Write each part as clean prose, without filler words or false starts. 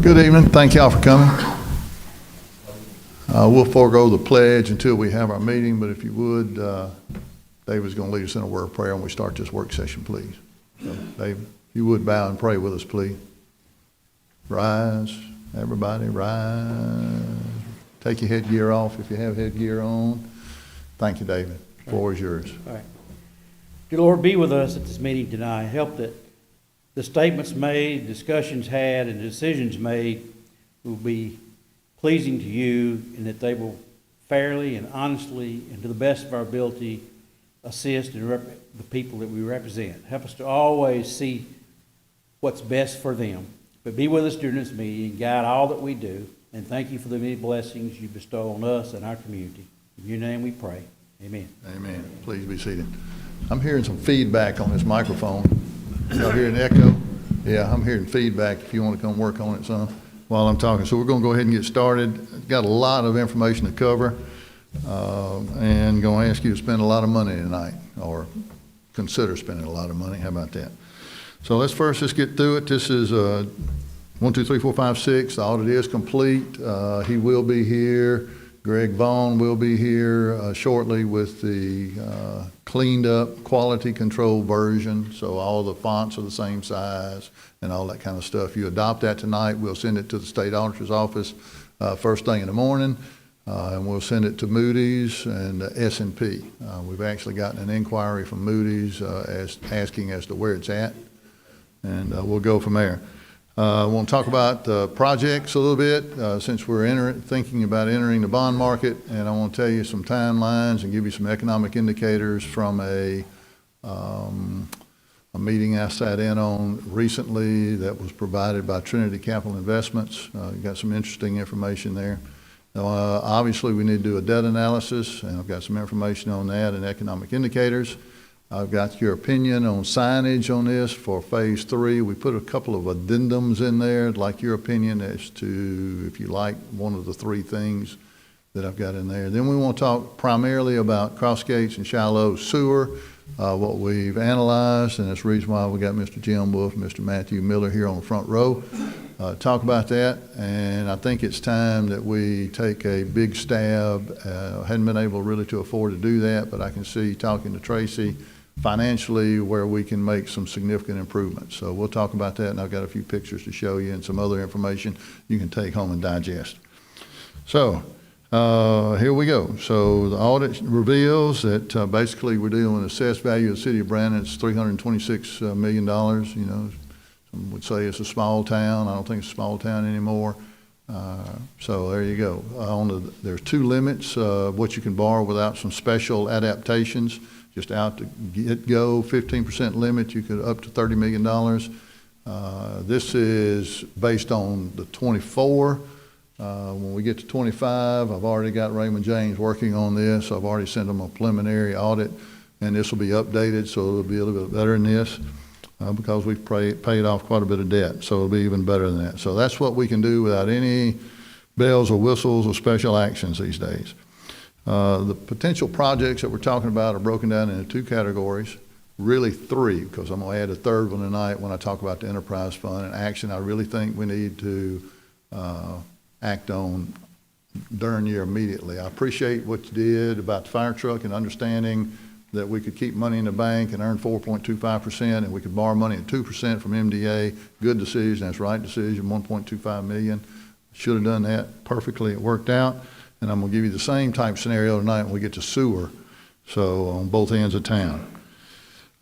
Good evening. Thank y'all for coming. We'll forego the pledge until we have our meeting, but if you would, David's going to lead us in a word of prayer when we start this work session, please. So, David, if you would bow and pray with us, please. Rise. Everybody, rise. Take your headgear off if you have headgear on. Thank you, David. The floor is yours. All right. Dear Lord, be with us at this meeting tonight. Help that the statements made, discussions had, and decisions made will be pleasing to you, and that they will fairly and honestly and to the best of our ability assist the people that we represent. Help us to always see what's best for them. But be with us during this meeting and guide all that we do. And thank you for the many blessings you bestow on us and our community. In your name we pray. Amen. Amen. Please be seated. I'm hearing some feedback on this microphone. Y'all hearing echo? Yeah, I'm hearing feedback if you want to come work on it some while I'm talking. So we're going to go ahead and get started. Got a lot of information to cover and going to ask you to spend a lot of money tonight, or consider spending a lot of money. How about that? So let's get through it. This is 1, 2, 3, 4, 5, 6. The audit is complete. He will be here. Greg Vaughn will be here shortly with the cleaned up quality control version. So all the fonts are the same size and all that kind of stuff. You adopt that tonight, we'll send it to the state auditor's office first thing in the morning, and we'll send it to Moody's and S&P. We've actually gotten an inquiry from Moody's asking as to where it's at, and we'll go from there. I want to talk about projects a little bit since we're thinking about entering the bond market, and I want to tell you some timelines and give you some economic indicators from a meeting I sat in on recently that was provided by Trinity Capital Investments. You got some interesting information there. Obviously, we need to do a debt analysis, and I've got some information on that and economic indicators. I've got your opinion on signage on this for phase 3. We put a couple of addendums in there. I'd like your opinion as to if you like one of the 3 things that I've got in there. Then we want to talk primarily about Crossgates and Shiloh sewer, what we've analyzed, and that's the reason why we got Mr. Jim Wolf and Mr. Matthew Miller here on the front row. Talk about that, and I think it's time that we take a big stab. Hadn't been able really to afford to do that, but I can see talking to Tracy financially where we can make some significant improvements. So we'll talk about that, and I've got a few pictures to show you and some other information you can take home and digest. So here we go. So the audit reveals that basically we're dealing with assessed value of the city of Brandon. It's $326 million. You know, some would say it's a small town. I don't think it's a small town anymore. So there you go. There's 2 limits, what you can borrow without some special adaptations. Just out to get-go, 15% limit, you could up to $30 million. This is based on the 24. When we get to 25, I've already got Raymond James working on this. I've already sent them a preliminary audit, and this will be updated, so it'll be a little bit better than this because we've paid off quite a bit of debt, so it'll be even better than that. So that's what we can do without any bells or whistles or special actions these days. The potential projects that we're talking about are broken down into 2 categories, really 3, because I'm going to add a 3rd one tonight when I talk about the enterprise fund and action I really think we need to act on during the year immediately. I appreciate what you did about the fire truck and understanding that we could keep money in the bank and earn 4.25%, and we could borrow money at 2% from MDA. Good decision. That's right decision, $1.25 million. Should have done that perfectly. It worked out. And I'm going to give you the same type scenario tonight when we get to sewer, so on both ends of town.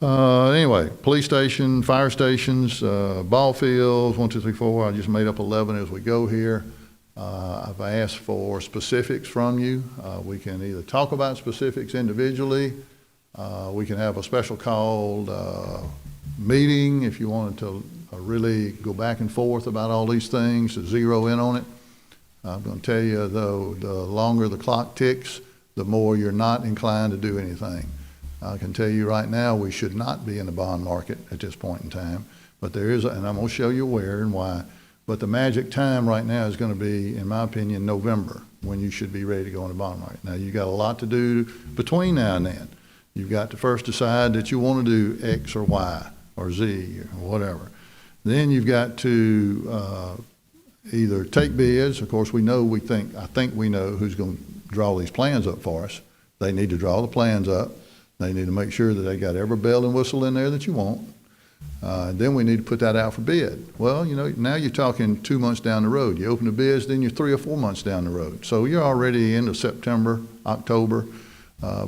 Anyway, police station, fire stations, ball fields, 1, 2, 3, 4. I just made up 11 as we go here. I've asked for specifics from you. We can either talk about specifics individually. We can have a special called meeting if you wanted to really go back and forth about all these things, to zero in on it. I'm going to tell you, though, the longer the clock ticks, the more you're not inclined to do anything. I can tell you right now, we should not be in the bond market at this point in time, but there is, and I'm going to show you where and why, but the magic time right now is going to be, in my opinion, November, when you should be ready to go in the bond market. Now, you've got a lot to do between now and then. You've got to first decide that you want to do X or Y or Z or whatever. Then you've got to either take bids. Of course, I think we know who's going to draw these plans up for us. They need to draw the plans up. They need to make sure that they got every bell and whistle in there that you want. Then we need to put that out for bid. Well, now you're talking 2 months down the road. You open the bids, then you're 3 or 4 months down the road. So you're already into September, October,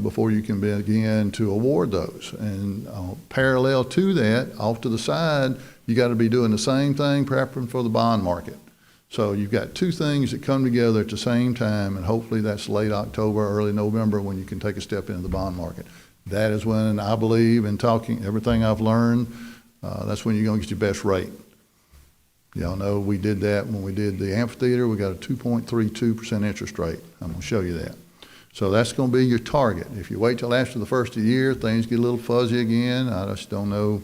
before you can begin to award those. And parallel to that, off to the side, you got to be doing the same thing, prepping for the bond market. So you've got two things that come together at the same time, and hopefully that's late October, early November when you can take a step into the bond market. That is when I believe, in talking everything I've learned, that's when you're going to get your best rate. Y'all know we did that when we did the amphitheater. We got a 2.32% interest rate. I'm going to show you that. So that's going to be your target. If you wait till after the first of the year, things get a little fuzzy again. I just don't know.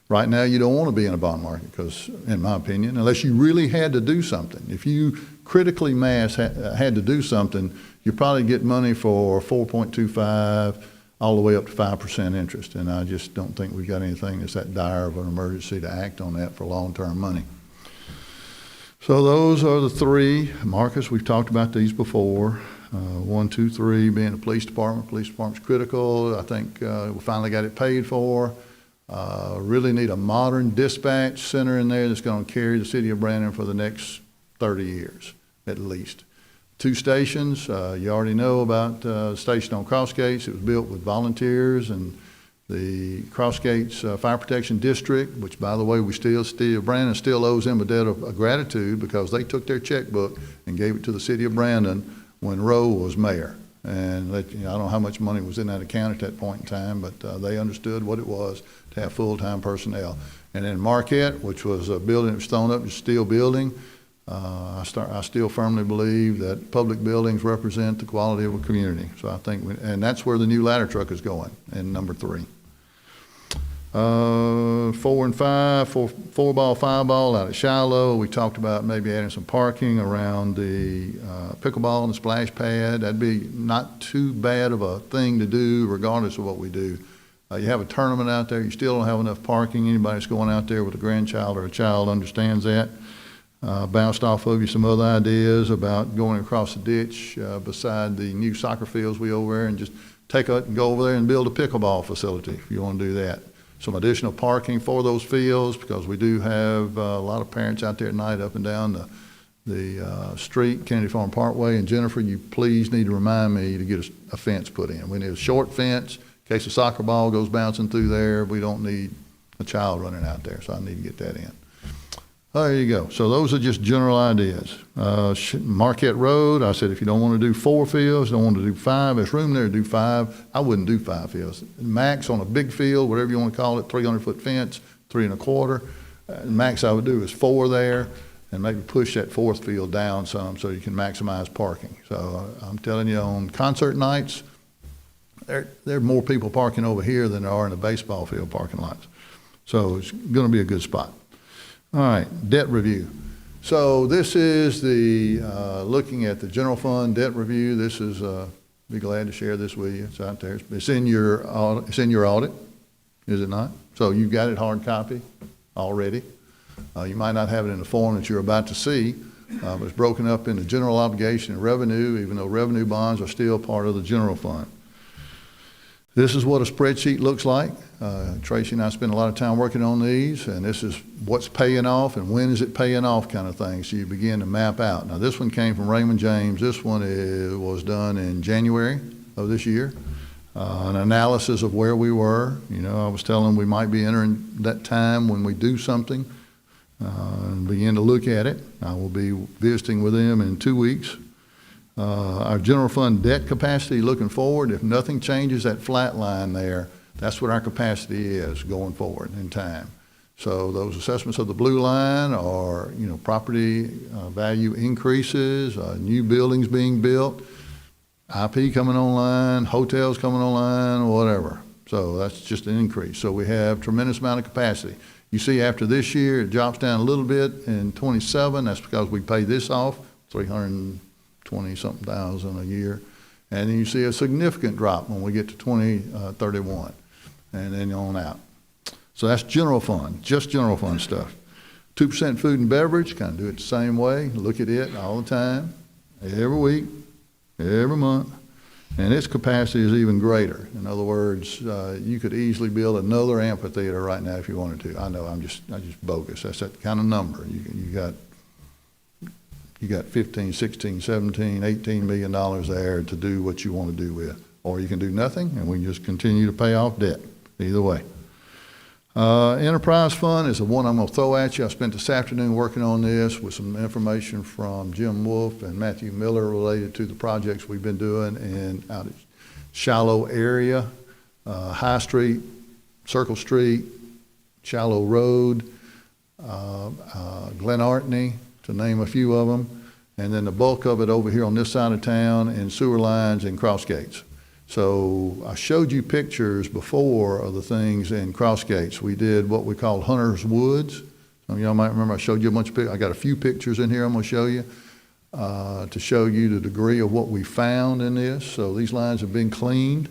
Right now, you don't want to be in a bond market because, in my opinion, unless you really had to do something. If you critically had to do something, you probably get money for 4.25 all the way up to 5% interest. And I just don't think we've got anything that's that dire of an emergency to act on that for long-term money. So those are the three. Marcus, we've talked about these before. 1, 2, 3 being the police department. Police department's critical. I think we finally got it paid for. Really need a modern dispatch center in there that's going to carry the city of Brandon for the next 30 years, at least. 2 stations. You already know about the station on Crossgates. It was built with volunteers, and the Crossgates Fire Protection District, which, by the way, Brandon still owes them a debt of gratitude because they took their checkbook and gave it to the city of Brandon when Rowe was mayor. And I don't know how much money was in that account at that point in time, but they understood what it was to have full-time personnel. And then Marquette, which was a building that was thrown up, just a steel building. I still firmly believe that public buildings represent the quality of a community. So I think, and that's where the new ladder truck is going, in number 3. 4 and 5, 4 ball, 5 ball out at Shiloh. We talked about maybe adding some parking around the pickleball and the splash pad. That'd be not too bad of a thing to do regardless of what we do. You have a tournament out there, you still don't have enough parking. Anybody that's going out there with a grandchild or a child understands that. Bounced off of you some other ideas about going across the ditch beside the new soccer fields we over there, and just take it and go over there and build a pickleball facility if you want to do that. Some additional parking for those fields, because we do have a lot of parents out there at night up and down the street, Kennedy Farm Parkway. And Jennifer, you please need to remind me to get a fence put in. We need a short fence in case a soccer ball goes bouncing through there. We don't need a child running out there, so I need to get that in. There you go. So those are just general ideas. Marquette Road, I said if you don't want to do 4 fields, don't want to do 5, there's room there to do 5. I wouldn't do 5 fields. Max on a big field, whatever you want to call it, 300-foot fence, 3 1/4. Max I would do is 4 there, and maybe push that 4th field down some so you can maximize parking. So I'm telling you, on concert nights, there are more people parking over here than there are in the baseball field parking lots. So it's going to be a good spot. All right, debt review. So this is the looking at the general fund debt review. This is be glad to share this with you. It's out there. It's in your audit, is it not? So you've got it hard copy already. You might not have it in the form that you're about to see, but it's broken up into general obligation and revenue, even though revenue bonds are still part of the general fund. This is what a spreadsheet looks like. Tracy and I spend a lot of time working on these, and this is what's paying off and when is it paying off kind of thing. So you begin to map out. Now this one came from Raymond James. This one was done in January of this year. An analysis of where we were. I was telling them we might be entering that time when we do something and begin to look at it. I will be visiting with them in 2 weeks. Our general fund debt capacity looking forward, if nothing changes that flat line there, that's what our capacity is going forward in time. So those assessments of the blue line are, property value increases, new buildings being built, IP coming online, hotels coming online, whatever. So that's just an increase. So we have tremendous amount of capacity. You see after this year, it drops down a little bit in 27. That's because we pay this off, 320-something thousand a year. And then you see a significant drop when we get to 2031 and then on out. So that's general fund, just general fund stuff. 2% food and beverage, kind of do it the same way. Look at it all the time, every week, every month. And its capacity is even greater. In other words, you could easily build another amphitheater right now if you wanted to. I know I'm just bogus. That's that kind of number. You got 15, 16, 17, 18 million dollars there to do what you want to do with. Or you can do nothing and we can just continue to pay off debt. Either way. Enterprise fund is the one I'm going to throw at you. I spent this afternoon working on this with some information from Jim Wolf and Matthew Miller related to the projects we've been doing in out at Shallow area, High Street, Circle Street, Shallow Road, Glen Artney, to name a few of them, and then the bulk of it over here on this side of town in sewer lines and cross gates. So I showed you pictures before of the things in cross gates. We did what we call Hunter's Woods. Some of y'all might remember I showed you a bunch of pictures. I got a few pictures in here I'm going to show you to show you the degree of what we found in this. So these lines have been cleaned.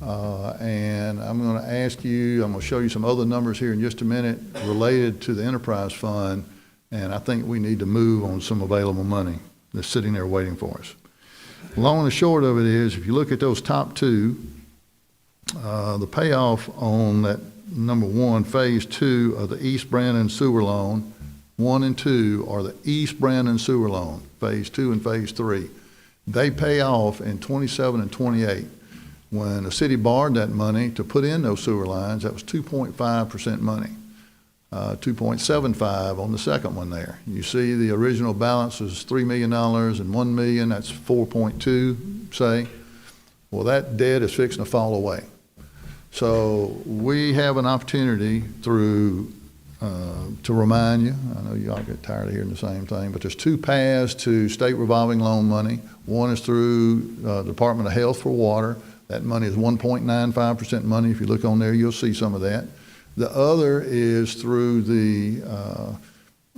And I'm going to ask you, I'm going to show you some other numbers here in just a minute related to the enterprise fund. And I think we need to move on some available money that's sitting there waiting for us. Long and the short of it is, if you look at those top two, the payoff on that number one, phase 2 of the East Brandon sewer loan, 1 and 2 are the East Brandon sewer loan, phase 2 and phase 3. They pay off in 27 and 28. When the city borrowed that money to put in those sewer lines, that was 2.5% money. 2.75 on the second one there. You see the original balance is $3 million and $1 million, that's 4.2, say. Well, that debt is fixing to fall away. So we have an opportunity through, to remind you, I know y'all get tired of hearing the same thing, but there's 2 paths to state revolving loan money. One is through the Department of Health for water. That money is 1.95% money. If you look on there, you'll see some of that. The other is through the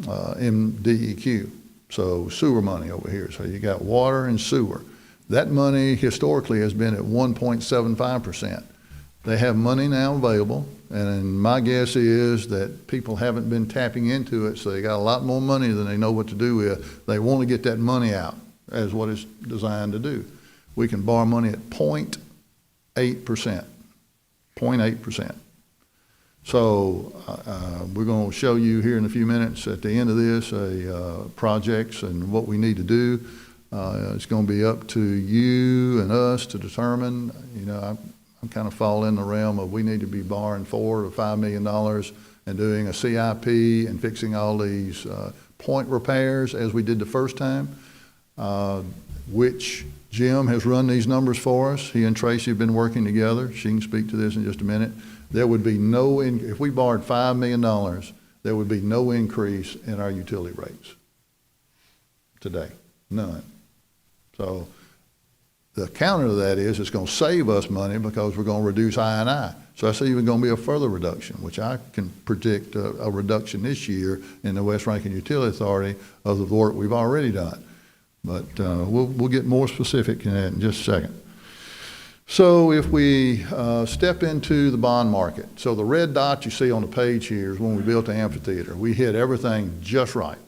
MDEQ, so sewer money over here. So you got water and sewer. That money historically has been at 1.75%. They have money now available, and my guess is that people haven't been tapping into it, so they got a lot more money than they know what to do with. They want to get that money out as what it's designed to do. We can borrow money at 0.8%, 0.8%. So we're going to show you here in a few minutes at the end of this projects and what we need to do. It's going to be up to you and us to determine. You know, I kind of fall in the realm of we need to be borrowing $4 to $5 million and doing a CIP and fixing all these point repairs as we did the first time, which Jim has run these numbers for us. He and Tracy have been working together. She can speak to this in just a minute. There would be no, if we borrowed $5 million, there would be no increase in our utility rates today, none. So the counter to that is it's going to save us money because we're going to reduce I&I. So that's even going to be a further reduction, which I can predict a reduction this year in the West Rankin Utility Authority of the work we've already done. But we'll get more specific in that in just a second. So if we step into the bond market, so the red dot you see on the page here is when we built the amphitheater. We hit everything just right,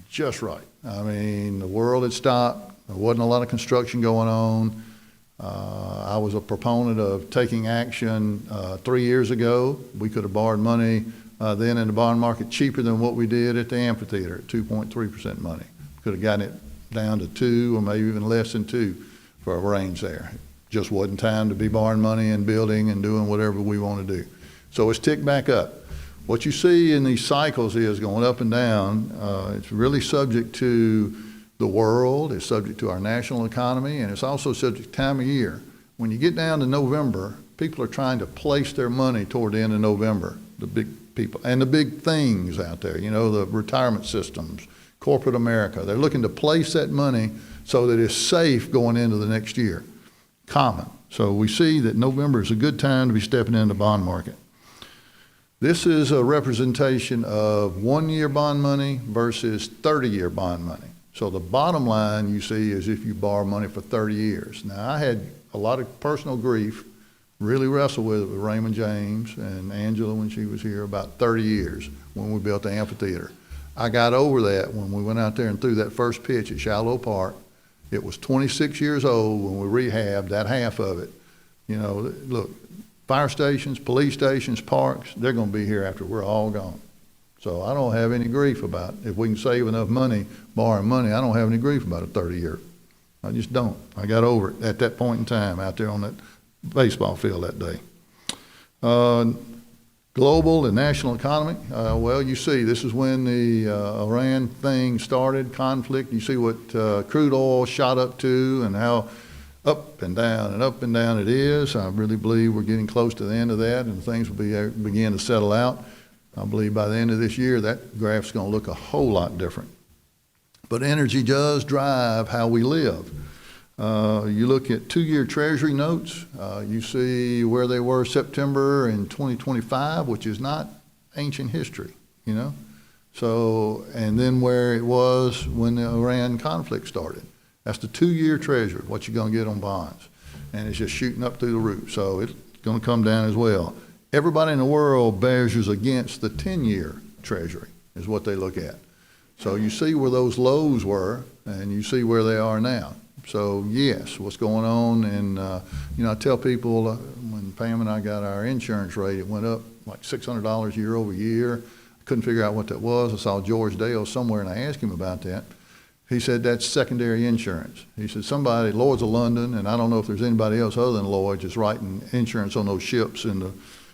just right. I mean, the world had stopped. There wasn't a lot of construction going on. I was a proponent of taking action 3 years ago. We could have borrowed money then in the bond market cheaper than what we did at the amphitheater at 2.3% money. Could have gotten it down to 2 or maybe even less than 2 for a range there. Just wasn't time to be borrowing money and building and doing whatever we want to do. So it's ticked back up. What you see in these cycles is going up and down. It's really subject to the world, it's subject to our national economy, and it's also subject to time of year. When you get down to November, people are trying to place their money toward the end of November, the big people, and the big things out there, you know, the retirement systems, corporate America. They're looking to place that money so that it's safe going into the next year. Common. So we see that November is a good time to be stepping into the bond market. This is a representation of 1-year bond money versus 30-year bond money. So the bottom line you see is if you borrow money for 30 years. Now I had a lot of personal grief, really wrestled with it with Raymond James and Angela when she was here about 30 years when we built the amphitheater. I got over that when we went out there and threw that first pitch at Shallow Park. It was 26 years old when we rehabbed that half of it. You know, look, fire stations, police stations, parks, they're going to be here after we're all gone. So I don't have any grief about it. If we can save enough money, borrowing money, I don't have any grief about a 30-year. I just don't. I got over it at that point in time out there on that baseball field that day. Global and national economy, well, you see, this is when the Iran thing started, conflict. You see what crude oil shot up to and how up and down it is. I really believe we're getting close to the end of that and things will begin to settle out. I believe by the end of this year, that graph's going to look a whole lot different. But energy does drive how we live. You look at 2-year Treasury notes, you see where they were September in 2025, which is not ancient history, you know. So, and then where it was when the Iran conflict started. That's the 2-year Treasury, what you're going to get on bonds. And it's just shooting up through the roof. So it's going to come down as well. Everybody in the world measures against the 10-year Treasury is what they look at. So you see where those lows were and you see where they are now. So yes, what's going on, and you know, I tell people when Pam and I got our insurance rate, it went up like $600 year over year. I couldn't figure out what that was. I saw George Dale somewhere and I asked him about that. He said that's secondary insurance. He said somebody, Lloyd's of London, and I don't know if there's anybody else other than Lloyd's that's writing insurance on those ships in the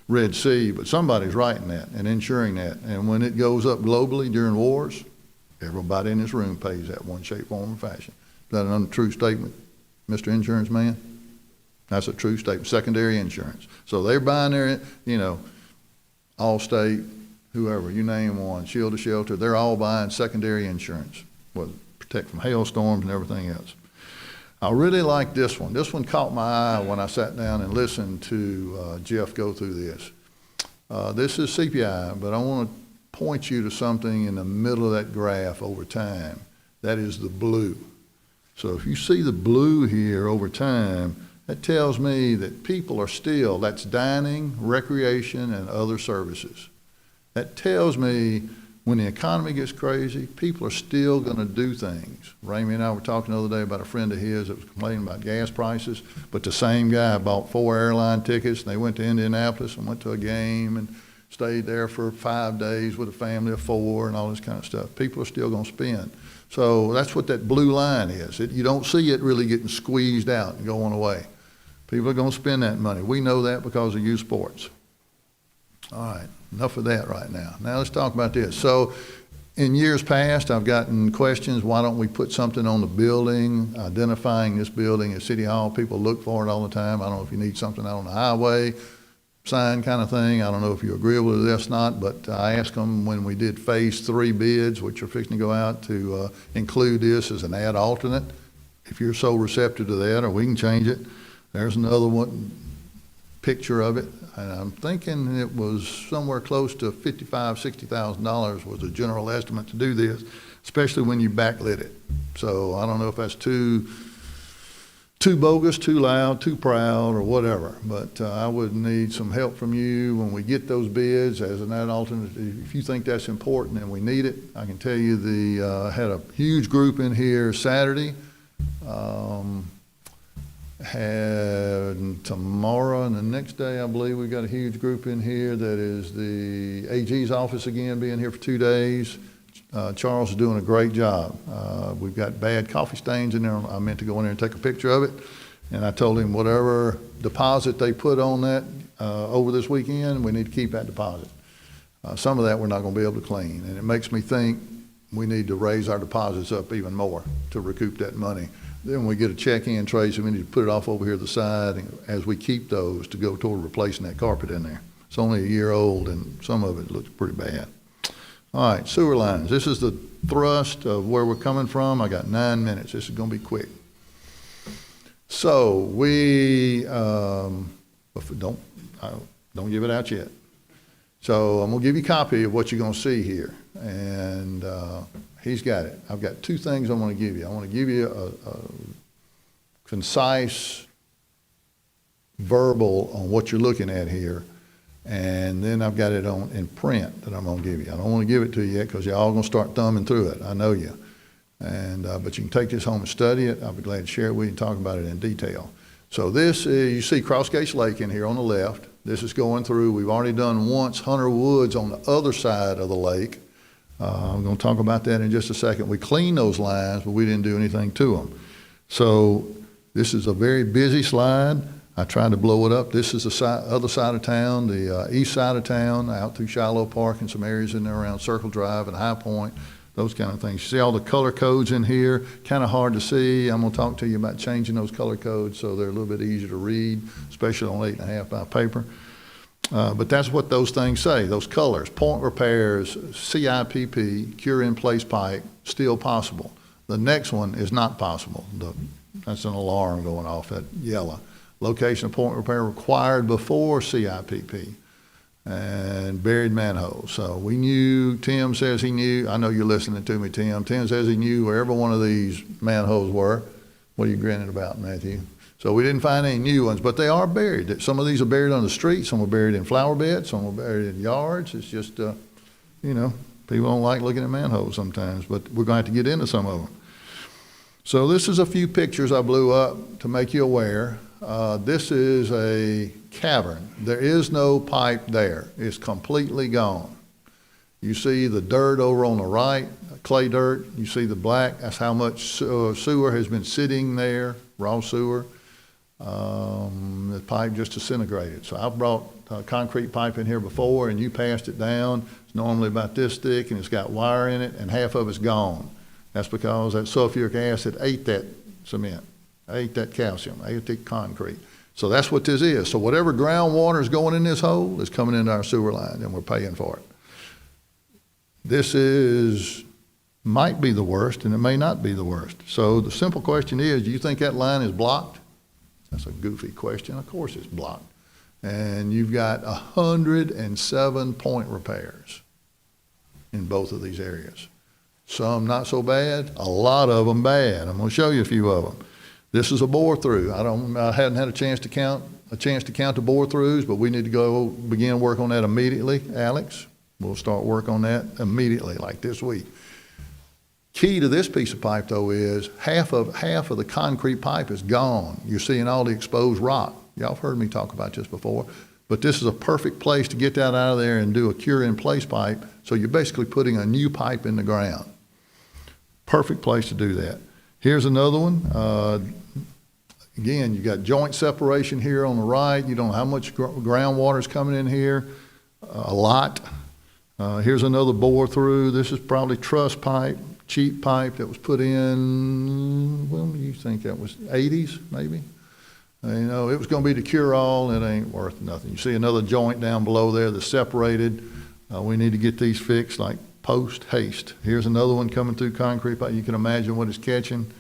Red Sea, but somebody's writing that and insuring that. And when it goes up globally during wars, everybody in this room pays that one shape, form, or fashion. Is that an untrue statement, Mr. Insurance Man? That's a true statement, secondary insurance. So they're buying their, you know, Allstate, whoever, you name one, Shield to Shelter, they're all buying secondary insurance, well, protect from hailstorms and everything else. I really like this one. This one caught my eye when I sat down and listened to Jeff go through this. This is CPI, but I want to point you to something in the middle of that graph over time. That is the blue. So if you see the blue here over time, that tells me that people are still, that's dining, recreation, and other services. That tells me when the economy gets crazy, people are still going to do things. Ramey and I were talking the other day about a friend of his that was complaining about gas prices, but the same guy bought 4 airline tickets, and they went to Indianapolis and went to a game and stayed there for 5 days with a family of 4 and all this kind of stuff. People are still going to spend. So that's what that blue line is. You don't see it really getting squeezed out and going away. People are going to spend that money. We know that because of youth sports. All right, enough of that right now. Now let's talk about this. So in years past, I've gotten questions, why don't we put something on the building, identifying this building at City Hall. People look for it all the time. I don't know if you need something out on the highway, sign kind of thing. I don't know if you're agreeable to this or not, but I asked them when we did phase 3 bids, which are fixing to go out, to include this as an ad alternate. If you're so receptive to that, or we can change it. There's another one picture of it. And I'm thinking it was somewhere close to $55,000, $60,000 was a general estimate to do this, especially when you backlit it. So I don't know if that's too bogus, too loud, too proud, or whatever. But I would need some help from you when we get those bids as an ad alternate. If you think that's important and we need it, I can tell you had a huge group in here Saturday. Had tomorrow and the next day, I believe we've got a huge group in here that is the AG's office again, being here for 2 days. Charles is doing a great job. We've got bad coffee stains in there. I meant to go in there and take a picture of it. And I told him whatever deposit they put on that over this weekend, we need to keep that deposit. Some of that we're not going to be able to clean. And it makes me think we need to raise our deposits up even more to recoup that money. Then we get a check-in, Tracy, we need to put it off over here to the side and as we keep those to go toward replacing that carpet in there. It's only a year old and some of it looks pretty bad. All right, sewer lines. This is the thrust of where we're coming from. I got 9 minutes. This is going to be quick. So we, don't give it out yet. So I'm going to give you a copy of what you're going to see here. And he's got it. I've got 2 things I want to give you. I want to give you a concise verbal on what you're looking at here. And then I've got it in print that I'm gonna give you. I don't wanna give it to you yet because you're all gonna start thumbing through it. I know you. But you can take this home and study it. I'll be glad to share it with you and talk about it in detail. So this is, you see Crossgates Lake in here on the left. This is going through, we've already done once Hunter Woods on the other side of the lake. I'm gonna talk about that in just a second. We cleaned those lines, but we didn't do anything to them. So this is a very busy slide. I tried to blow it up. This is the other side of town, the east side of town, out through Shiloh Park and some areas in there around Circle Drive and High Point, those kind of things. You see all the color codes in here, kind of hard to see. I'm gonna talk to you about changing those color codes so they're a little bit easier to read, especially on 8.5 by paper. But that's what those things say, those colors. Point repairs, CIPP, cure in place pipe, still possible. The next one is not possible. That's an alarm going off, that yellow. Location of point repair required before CIPP and buried manholes. So we knew, Tim says he knew, I know you're listening to me, Tim. Tim says he knew where every one of these manholes were. What are you grinning about, Matthew? So we didn't find any new ones, but they are buried. Some of these are buried on the street, some are buried in flower beds, some are buried in yards. It's just, you know, people don't like looking at manholes sometimes, but we're going to have to get into some of them. So this is a few pictures I blew up to make you aware. This is a cavern. There is no pipe there. It's completely gone. You see the dirt over on the right, clay dirt. You see the black. That's how much sewer has been sitting there, raw sewer. The pipe just disintegrated. So I brought a concrete pipe in here before and you passed it down. It's normally about this thick and it's got wire in it and half of it's gone. That's because that sulfuric acid ate that cement, ate that calcium, ate the concrete. So that's what this is. So whatever groundwater is going in this hole is coming into our sewer line and we're paying for it. This might be the worst and it may not be the worst. So the simple question is, do you think that line is blocked? That's a goofy question. Of course it's blocked. And you've got 107 point repairs in both of these areas. Some not so bad, a lot of them bad. I'm going to show you a few of them. This is a bore through. I hadn't had a chance to count the bore throughs, but we need to go begin work on that immediately, Alex. We'll start work on that immediately, like this week. Key to this piece of pipe though is half of the concrete pipe is gone. You're seeing all the exposed rock. Y'all have heard me talk about this before, but this is a perfect place to get that out of there and do a cure in place pipe. So you're basically putting a new pipe in the ground. Perfect place to do that. Here's another one. Again, you got joint separation here on the right. You don't know how much groundwater is coming in here. A lot. Here's another bore through. This is probably truss pipe, cheap pipe that was put in, when do you think that was, 80s maybe? You know, it was going to be the cure-all. It ain't worth nothing. You see another joint down below there that's separated. We need to get these fixed like post haste. Here's another one coming through concrete pipe. You can imagine what it's catching.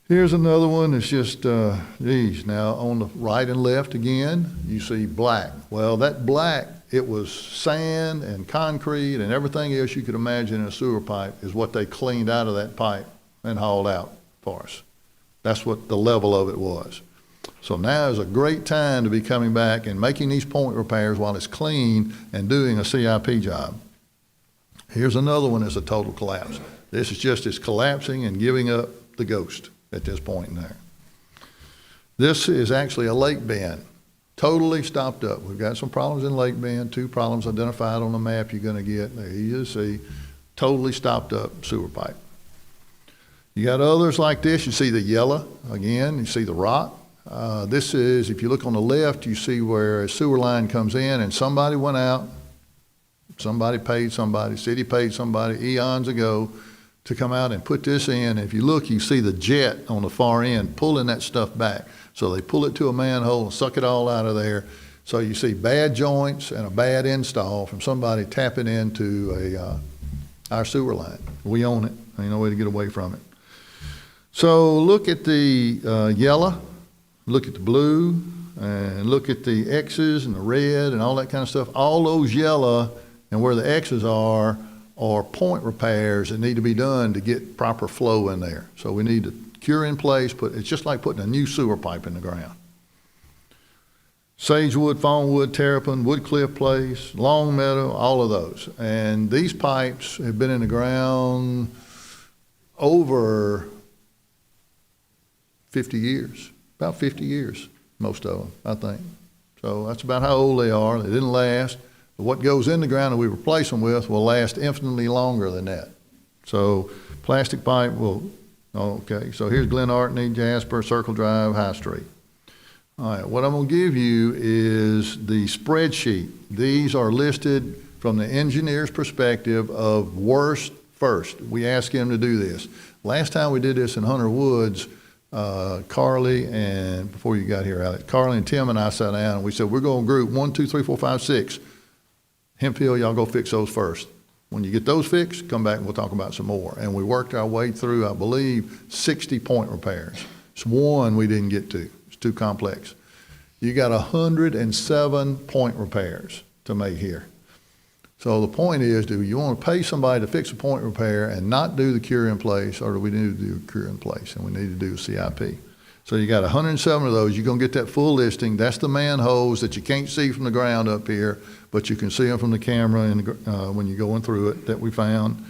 Here's another one that's just, geez. Now on the right and left again, you see black. Well, that black, it was sand and concrete and everything else you could imagine in a sewer pipe is what they cleaned out of that pipe and hauled out for us. That's what the level of it was. So now is a great time to be coming back and making these point repairs while it's clean and doing a CIP job. Here's another one that's a total collapse. This is just it's collapsing and giving up the ghost at this point in there. This is actually a lake bend, totally stopped up. We've got some problems in Lake Bend, 2 problems identified on the map you're gonna get. There you see, totally stopped up sewer pipe. You got others like this. You see the yellow, again, you see the rock. This is, if you look on the left, you see where a sewer line comes in and somebody went out, somebody paid somebody, city paid somebody eons ago to come out and put this in. If you look, you see the jet on the far end pulling that stuff back. So they pull it to a manhole and suck it all out of there. So you see bad joints and a bad install from somebody tapping into our sewer line. We own it. Ain't no way to get away from it. So look at the yellow, look at the blue, and look at the X's and the red and all that kind of stuff. All those yellow and where the X's are point repairs that need to be done to get proper flow in there. So we need to cure in place, it's just like putting a new sewer pipe in the ground. Sagewood, Fawnwood, Terrapin, Woodcliff Place, Long Meadow, all of those. And these pipes have been in the ground over 50 years, about 50 years, most of them, I think. So that's about how old they are. They didn't last. But what goes in the ground that we replace them with will last infinitely longer than that. So plastic pipe will, okay, so here's Glen Artney, Jasper, Circle Drive, High Street. All right, what I'm going to give you is the spreadsheet. These are listed from the engineer's perspective of worst first. We asked him to do this. Last time we did this in Hunter Woods, Carly and, before you got here, Alex, Carly and Tim and I sat down and we said, we're going to group 1, 2, 3, 4, 5, 6. Hemphill, y'all go fix those first. When you get those fixed, come back and we'll talk about some more. And we worked our way through, I believe, 60 point repairs. It's one we didn't get to. It's too complex. You got 107 point repairs to make here. So the point is, do you want to pay somebody to fix a point repair and not do the cure in place, or do we need to do a cure in place and we need to do a CIP? So you got 107 of those. You're going to get that full listing. That's the manholes that you can't see from the ground up here, but you can see them from the camera and when you're going through it that we found.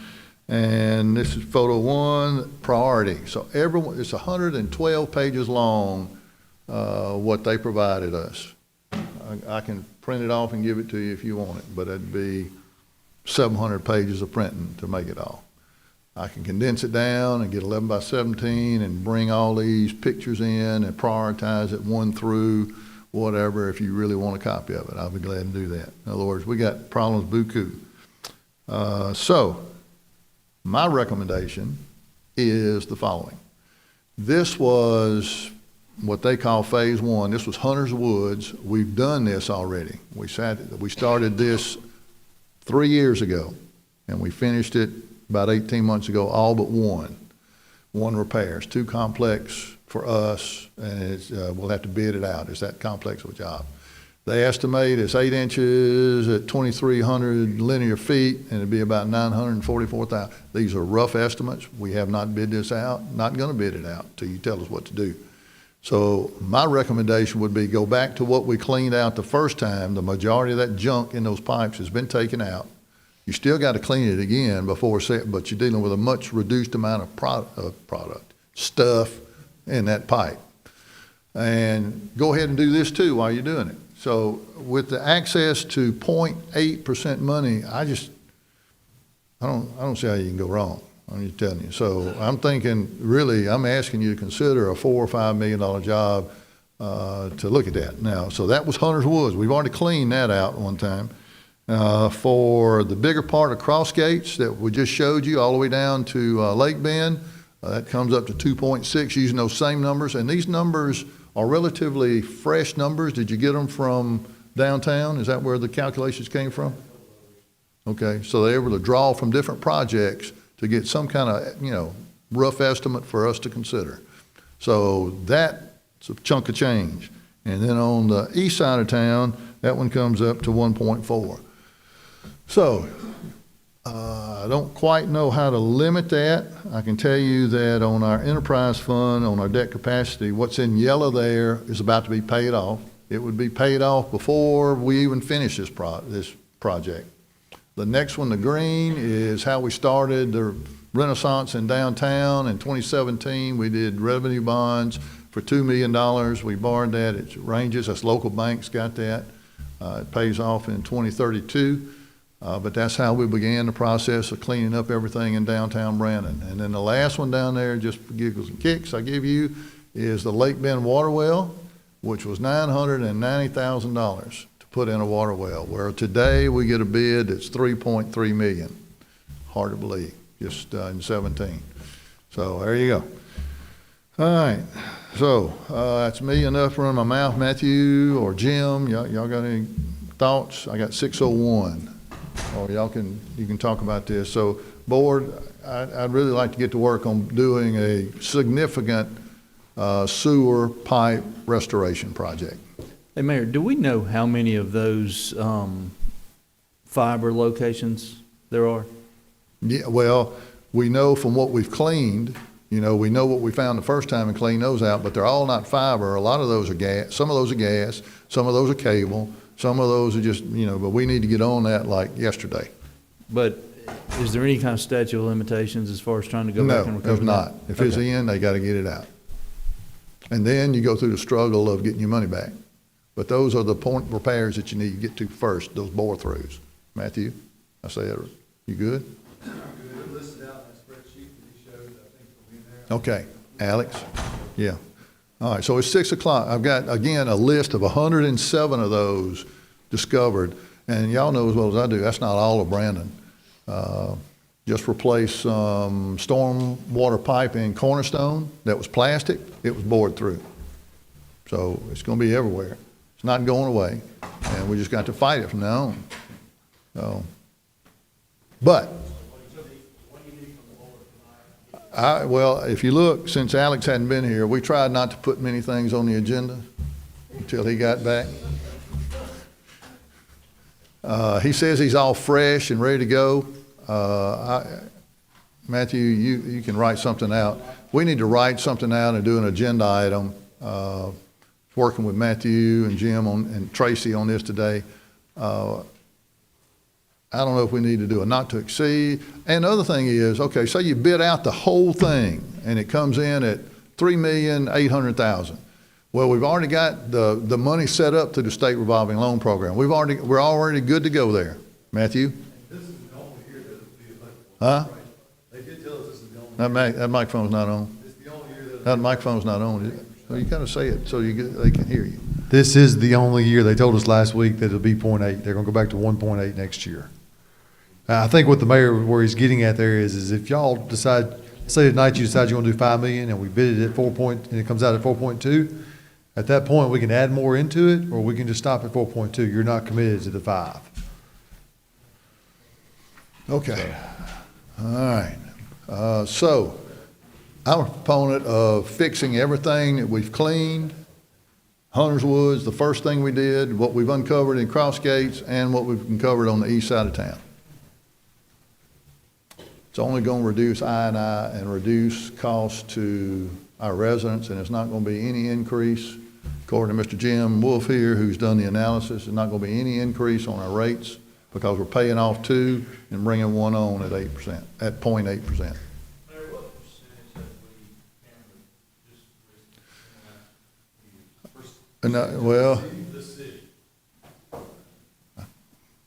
And this is photo one, priority. So everyone, it's 112 pages long, what they provided us. I can print it off and give it to you if you want it, but it'd be 700 pages of printing to make it all. I can condense it down and get 11 by 17 and bring all these pictures in and prioritize it one through whatever. If you really want a copy of it, I'll be glad to do that. In other words, we got problems beaucoup. So my recommendation is the following. This was what they call phase one. This was Hunter's Woods. We've done this already. We started this 3 years ago and we finished it about 18 months ago, all but one repair. It's too complex for us, and we'll have to bid it out. It's that complex of a job. They estimate it's 8 inches at 2,300 linear feet, and it'd be about 944,000. These are rough estimates. We have not bid this out, not gonna bid it out till you tell us what to do. So my recommendation would be go back to what we cleaned out the first time. The majority of that junk in those pipes has been taken out. You still got to clean it again before, but you're dealing with a much reduced amount of stuff in that pipe. And go ahead and do this too while you're doing it. So with the access to 0.8% money, I don't see how you can go wrong. I'm just telling you. So I'm thinking, really, I'm asking you to consider a $4 or $5 million job to look at that. Now, so that was Hunter's Woods. We've already cleaned that out one time. For the bigger part of Cross Gates that we just showed you all the way down to Lake Bend, that comes up to 2.6 using those same numbers. And these numbers are relatively fresh numbers. Did you get them from downtown? Is that where the calculations came from? Okay, so they were able to draw from different projects to get some kind of, rough estimate for us to consider. So that's a chunk of change. And then on the east side of town, that one comes up to 1.4. So I don't quite know how to limit that. I can tell you that on our enterprise fund, on our debt capacity, what's in yellow there is about to be paid off. It would be paid off before we even finish this project. The next one, the green, is how we started the Renaissance in downtown. In 2017, we did revenue bonds for $2 million. We borrowed that. It ranges. That's local banks got that. It pays off in 2032. But that's how we began the process of cleaning up everything in downtown Brandon. And then the last one down there, just for giggles and kicks, I give you, is the Lake Bend water well, which was $990,000 to put in a water well, where today we get a bid that's $3.3 million. Hard to believe, just in 17. So there you go. All right, so that's me enough running my mouth. Matthew or Jim, y'all got any thoughts? I got 6:01. Or you can talk about this. So board, I'd really like to get to work on doing a significant sewer pipe restoration project. Hey, Mayor, do we know how many of those fiber locations there are? Yeah, well, we know from what we've cleaned You know, we know what we found the first time and clean those out, but they're all not fiber. A lot of those are gas, some of those are gas, some of those are cable, some of those are just, you know, but we need to get on that like yesterday. But is there any kind of statute of limitations as far as trying to go back and No, recover there's that? not. If it's Okay. in, they gotta get it out. And then you go through the struggle of getting your money back. But those are the point repairs that you need to get to first, those bore-throughs. Matthew, I say that, you good? Okay, Alex? Yeah. All right, so it's 6 o'clock. I've got, again, a list of 107 of those discovered. And y'all know as well as I do, that's not all of Brandon. Just replaced some storm water pipe in Cornerstone that was plastic. It was bored through. So it's gonna be everywhere. It's not going away. And we just got to fight it from now on. So, but well, if you look, since Alex hadn't been here, we tried not to put many things on the agenda until he got back. He says he's all fresh and ready to go. Matthew, you can write something out. We need to write something out and do an agenda item. Working with Matthew and Jim and Tracy on this today. I don't know if we need to do a not to exceed. And the other thing is, okay, say you bid out the whole thing and it comes in at $3,800,000. Well, we've already got the money set up through the state revolving loan program. We're already good to go there. Matthew? This is the only year that it'll be electrical. Huh? They did tell us this is the only. That microphone's not on. It's the only year that. That microphone's not on. So you gotta say it so they can hear you. This is the only year. They told us last week that it'll be 0.8. They're gonna go back to 1.8 next year. I think what the mayor, where he's getting at there is if y'all decide, say tonight you decide you want to do 5 million and we bid it at 4 point, and it comes out at 4.2, at that point we can add more into it or we can just stop at 4.2. You're not committed to the 5. Okay. All right. So I'm a proponent of fixing everything that we've cleaned. Hunter's Woods, the first thing we did, what we've uncovered in Cross Gates, and what we've uncovered on the east side of town. It's only going to reduce I&I and reduce costs to our residents, and it's not going to be any increase. According to Mr. Jim Wolf here, who's done the analysis, it's not going to be any increase on our rates because we're paying off 2 and bringing 1 on at 8%, at 0.8%. And well,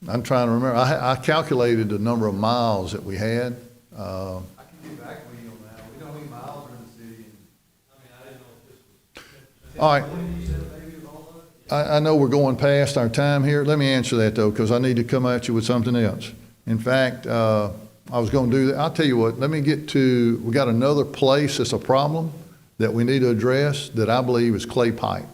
I'm trying to remember. I calculated the number of miles that we had. I can get back with you on that. We know how many miles are in the city. I didn't know if this was. All right. 20% maybe of all of it. I know we're going past our time here. Let me answer that though, because I need to come at you with something else. In fact, I was going to do that. I'll tell you what, let me get to, we got another place that's a problem that we need to address that I believe is clay pipe.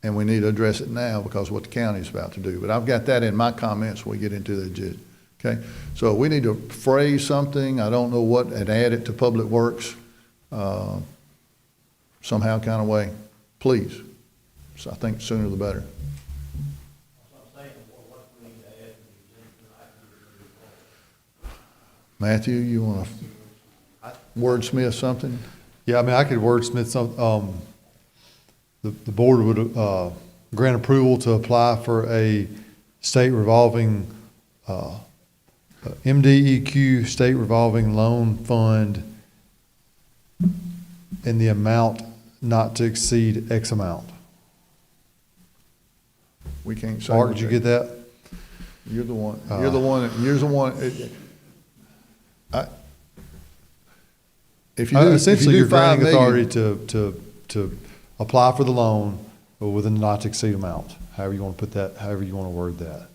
And we need to address it now because of what the county is about to do. But I've got that in my comments when we get into the agenda. Okay? So we need to phrase something, I don't know what, and add it to Public Works somehow kind of way. Please. So I think sooner the better. Matthew, you want to wordsmith something? Yeah, I mean, I could wordsmith some, the board would, grant approval to apply for a state revolving, MDEQ state revolving loan fund in the amount not to exceed X amount. We can't say. Mark, did you get that? You're the one, you're the one, if you do, Essentially, if you you're do 5 granting million, authority to apply for the loan within the not to exceed amount, however you want to put that, however you want to word that.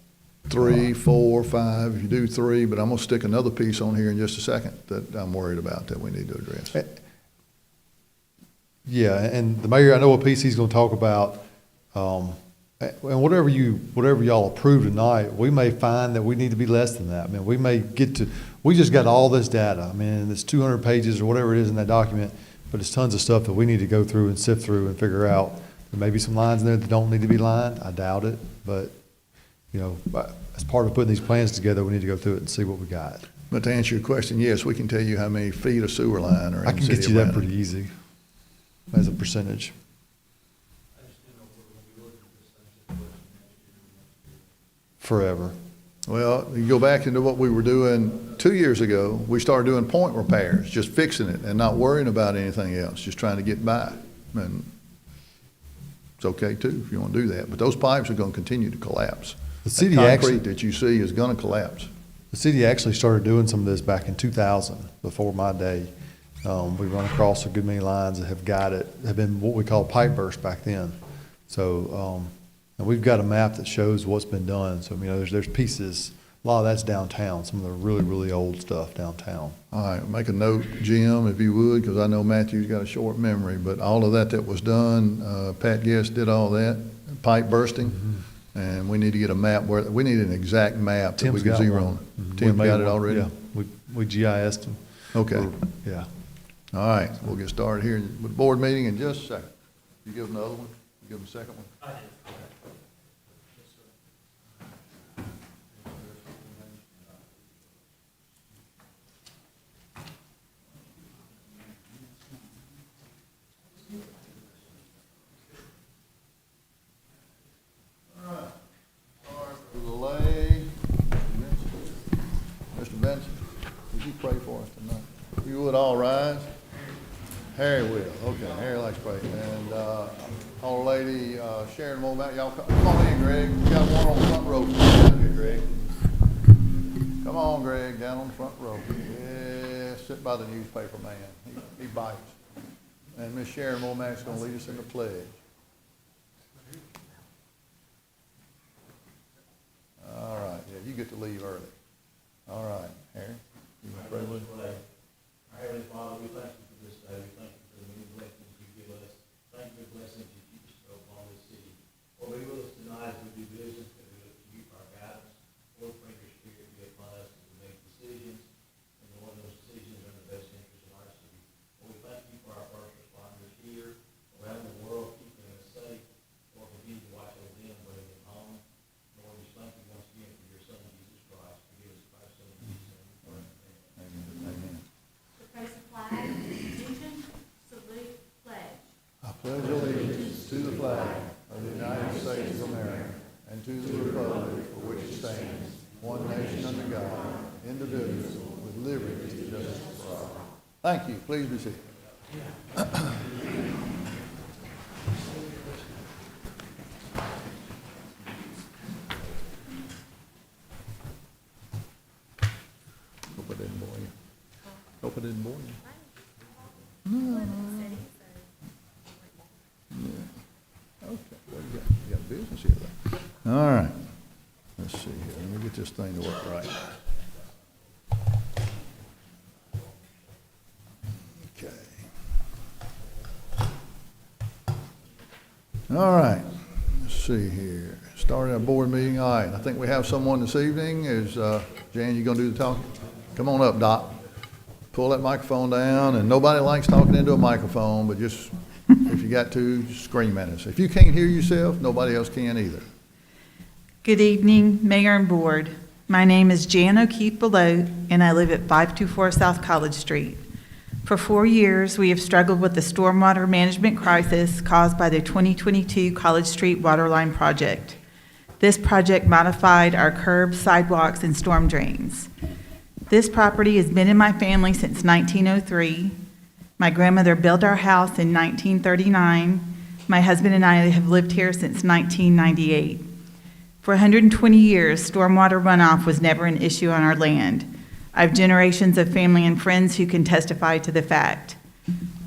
3, 4, 5, if you do 3, but I'm gonna stick another piece on here in just a second that I'm worried about that we need to address. Yeah, and the mayor, I know what piece he's going to talk about, and whatever y'all approve tonight, we may find that we need to be less than that. I mean, we may get to, we just got all this data. I mean, it's 200 pages or whatever it is in that document, but it's tons of stuff that we need to go through and sift through and figure out. There may be some lines in there that don't need to be lined. I doubt it, but, you know, as part of putting these plans together, we need to go through it and see what we got. But to answer your question, yes, we can tell you how many feet of sewer line are I in the can city get of you that Brandon. pretty easy as a percentage. Forever. Well, you go back into what we were doing 2 years ago, we started doing point repairs, just fixing it and not worrying about anything else, just trying to get by. And it's okay too, if you want to do that, but those pipes are going to continue to collapse. The That city actually, concrete that you see is going to collapse. the city actually started doing some of this back in 2000, before my day. We run across a good many lines that have been what we call pipe burst back then. So, and we've got a map that shows what's been done. So, you know, there's pieces, a lot of that's downtown, some of the really, really old stuff downtown. All right, make a note, Jim, if you would, because I know Matthew's got a short memory, but all of that was done, Pat Guest did all that, pipe bursting, and we need to get a map we need an exact map that we Tim's can got zero one. on. We Tim made got it one. already? Yeah, we GIS'd them. Okay, Yeah. all right, we'll get started here with the board meeting in just a second. You give them the other one? You give them the second one? Sorry for the delay. Mr. Benson, would you pray for us tonight? If you would all rise. Harry will. Okay, Harry likes to pray. And old lady Sharon Womack, y'all come on in, Greg. We got one on the front row. Down here, Greg. Come on, Greg, down on the front row. Yeah, sit by the newspaper man. He bites. And Miss Sharon Womack's going to lead us in the pledge. All right, yeah, you get to leave early. All right, Harry, you want to pray with us? Our Heavenly Father, we thank you for this day. We thank you for the many blessings you give us. Thank you for the blessings that you bestow upon this city. Lord, be with us tonight as we do business, as we look to you for our guidance. Lord, bring your spirit be upon us as we make decisions. And Lord, those decisions are in the best interest of our city. Lord, we thank you for our first responders here, around the world, keeping us safe. Lord, continue to watch over them, bring them home. Lord, we thank you once again for your Son, Jesus Christ. Forgive us of our sins. In Jesus' name. Amen. Amen. To place a flag, attention, salute, pledge. I pledge allegiance to the flag of the United States of America and to the republic for which it stands, one nation under God, indivisible, with liberty and justice for all. Thank you. Please be seated. Hope I didn't bore you. Hope I didn't bore you. Okay, well, you got business here, though. All right, let's see here, let me get this thing to work right. Okay. All right, let's see here, starting our board meeting, all right, I think we have someone this evening, is, Jan, you gonna do the talking? Come on up, Doc. Pull that microphone down, and nobody likes talking into a microphone, but just, if you got to, just scream at us. If you can't hear yourself, nobody else can either. Good evening, Mayor and Board. My name is Jan O'Keefe Below, and I live at 524 South College Street. For 4 years, we have struggled with the stormwater management crisis caused by the 2022 College Street Waterline Project. This project modified our curbs, sidewalks, and storm drains. This property has been in my family since 1903. My grandmother built our house in 1939. My husband and I have lived here since 1998. For 120 years, stormwater runoff was never an issue on our land. I have generations of family and friends who can testify to the fact.